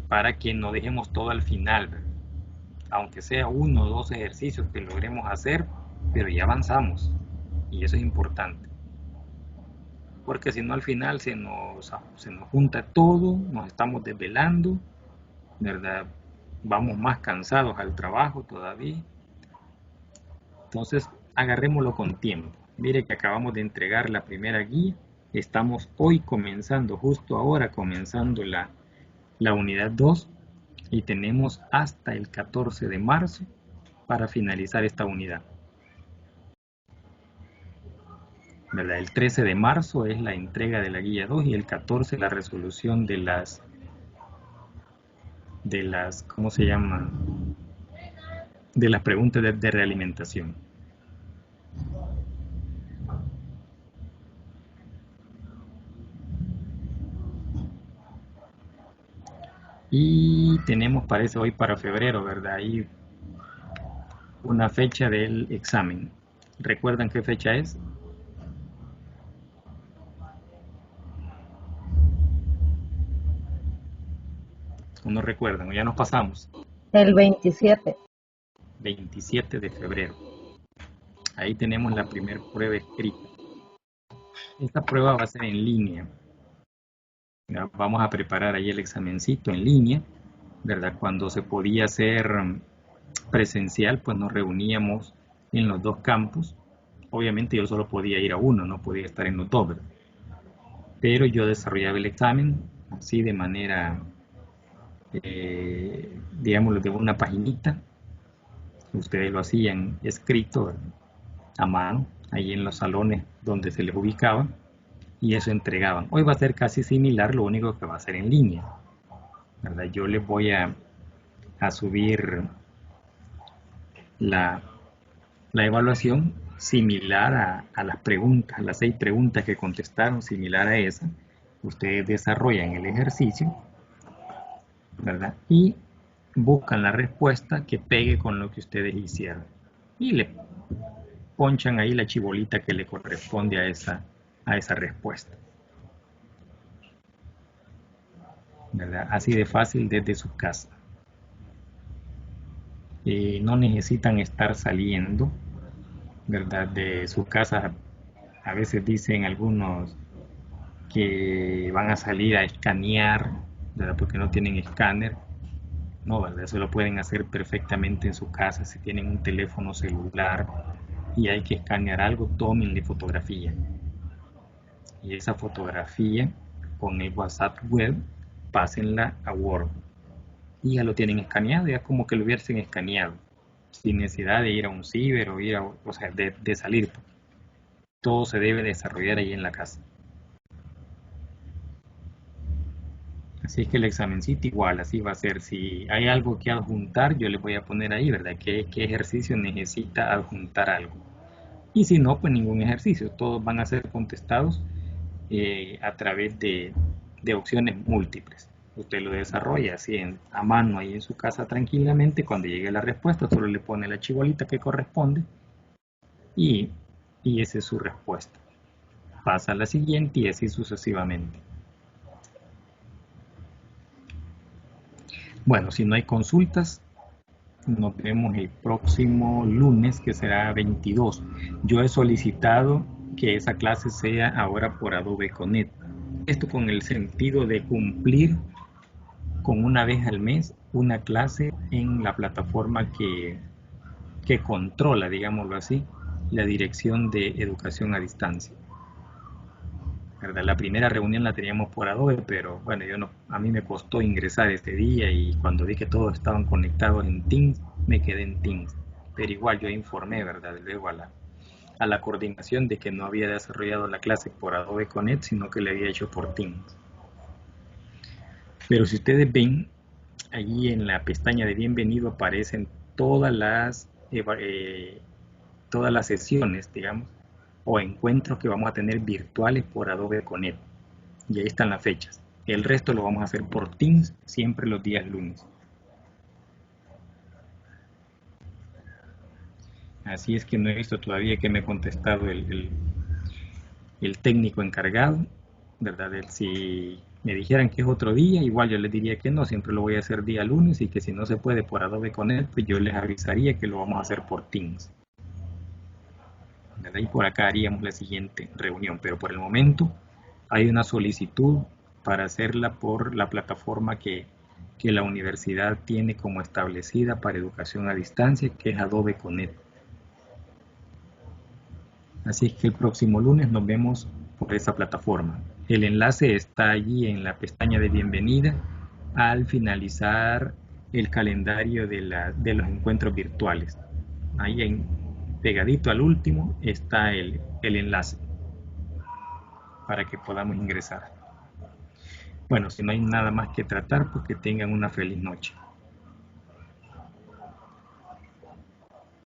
para que no dejemos todo al final, ¿verdad? Aunque sea 1 o 2 ejercicios que logremos hacer, pero ya avanzamos y eso es importante, porque si no al final se nos junta todo, nos estamos desvelando, ¿verdad? Vamos más cansados al trabajo todavía. Entonces agarrémoslo con tiempo. Mire que acabamos de entregar la primera guía, estamos hoy comenzando, justo ahora comenzando la unidad 2 y tenemos hasta el 14 de marzo para finalizar esta unidad, ¿verdad? El 13 de marzo es la entrega de la guía 2 y el 14 la resolución de las ¿cómo se llama? De las preguntas de realimentación. Y tenemos, parece hoy para febrero, ¿verdad? Ahí una fecha del examen. ¿Recuerdan qué fecha es? ¿O no recuerdan? ¿O ya nos pasamos? El 27. 27 de febrero. Ahí tenemos la primera prueba escrita. Esta prueba va a ser en línea. Ya vamos a preparar ahí el examencito en línea, ¿verdad? Cuando se podía hacer presencial, pues nos reuníamos en los 2 campus. Obviamente yo solo podía ir a uno, no podía estar en los 2, ¿verdad? Pero yo desarrollaba el examen así de manera, digámoslo, de una paginita. Ustedes lo hacían escrito, ¿verdad? A mano, ahí en los salones donde se les ubicaba, y eso entregaban. Hoy va a ser casi similar, lo único que va a ser en línea, ¿verdad? Yo les voy a subir la evaluación similar a las preguntas, las 6 preguntas que contestaron, similar a esa. Ustedes desarrollan el ejercicio, ¿verdad? Y buscan la respuesta que pegue con lo que ustedes hicieron. Y le ponchan ahí la chibolita que le corresponde a esa respuesta, ¿verdad? Así de fácil desde su casa. No necesitan estar saliendo, ¿verdad? De su casa. A veces dicen algunos que van a salir a escanear, ¿verdad? Porque no tienen escáner. No, ¿verdad? Eso lo pueden hacer perfectamente en su casa. Si tienen un teléfono celular y hay que escanear algo, tómenle fotografía. Y esa fotografía con el WhatsApp web, pásenla a Word. Y ya lo tienen escaneado, ya como que lo hubiesen escaneado, sin necesidad de ir a un ciber o ir a, o sea, de salir. Todo se debe desarrollar ahí en la casa. Así es que el examencito igual, así va a ser. Si hay algo que adjuntar, yo le voy a poner ahí, ¿verdad? ¿Qué ejercicio necesita adjuntar algo? Y si no, pues ningún ejercicio. Todos van a ser contestados a través de opciones múltiples. Usted lo desarrolla así a mano ahí en su casa tranquilamente. Cuando llegue la respuesta, solo le pone la chibolita que corresponde y esa es su respuesta. Pasa a la siguiente y así sucesivamente. Bueno, si no hay consultas, nos vemos el próximo lunes, que será 22. Yo he solicitado que esa clase sea ahora por Adobe Connect. Esto con el sentido de cumplir con una vez al mes una clase en la plataforma que controla, digámoslo así, la Dirección de Educación a Distancia, ¿verdad? La primera reunión la teníamos por Adobe, pero bueno, a mí me costó ingresar ese día y cuando vi que todos estaban conectados en Teams, me quedé en Teams. Pero igual yo informé, ¿verdad? Luego a la coordinación de que no había desarrollado la clase por Adobe Connect, sino que la había hecho por Teams. Pero si ustedes ven, allí en la pestaña de bienvenido aparecen todas las sesiones, digamos, o encuentros que vamos a tener virtuales por Adobe Connect. Y ahí están las fechas. El resto lo vamos a hacer por Teams, siempre los días lunes. Así es que no he visto todavía que me ha contestado el técnico encargado, ¿verdad? Si me dijeran que es otro día, igual yo les diría que no, siempre lo voy a hacer día lunes y que si no se puede por Adobe Connect, pues yo les avisaría que lo vamos a hacer por Teams. ¿Verdad? Y por acá haríamos la siguiente reunión, pero por el momento hay una solicitud para hacerla por la plataforma que la universidad tiene como establecida para educación a distancia, que es Adobe Connect. Así es que el próximo lunes nos vemos por esa plataforma. El enlace está allí en la pestaña de bienvenida al finalizar el calendario de los encuentros virtuales. Ahí pegadito al último está el enlace para que podamos ingresar. Bueno, si no hay nada más que tratar, pues que tengan una feliz noche.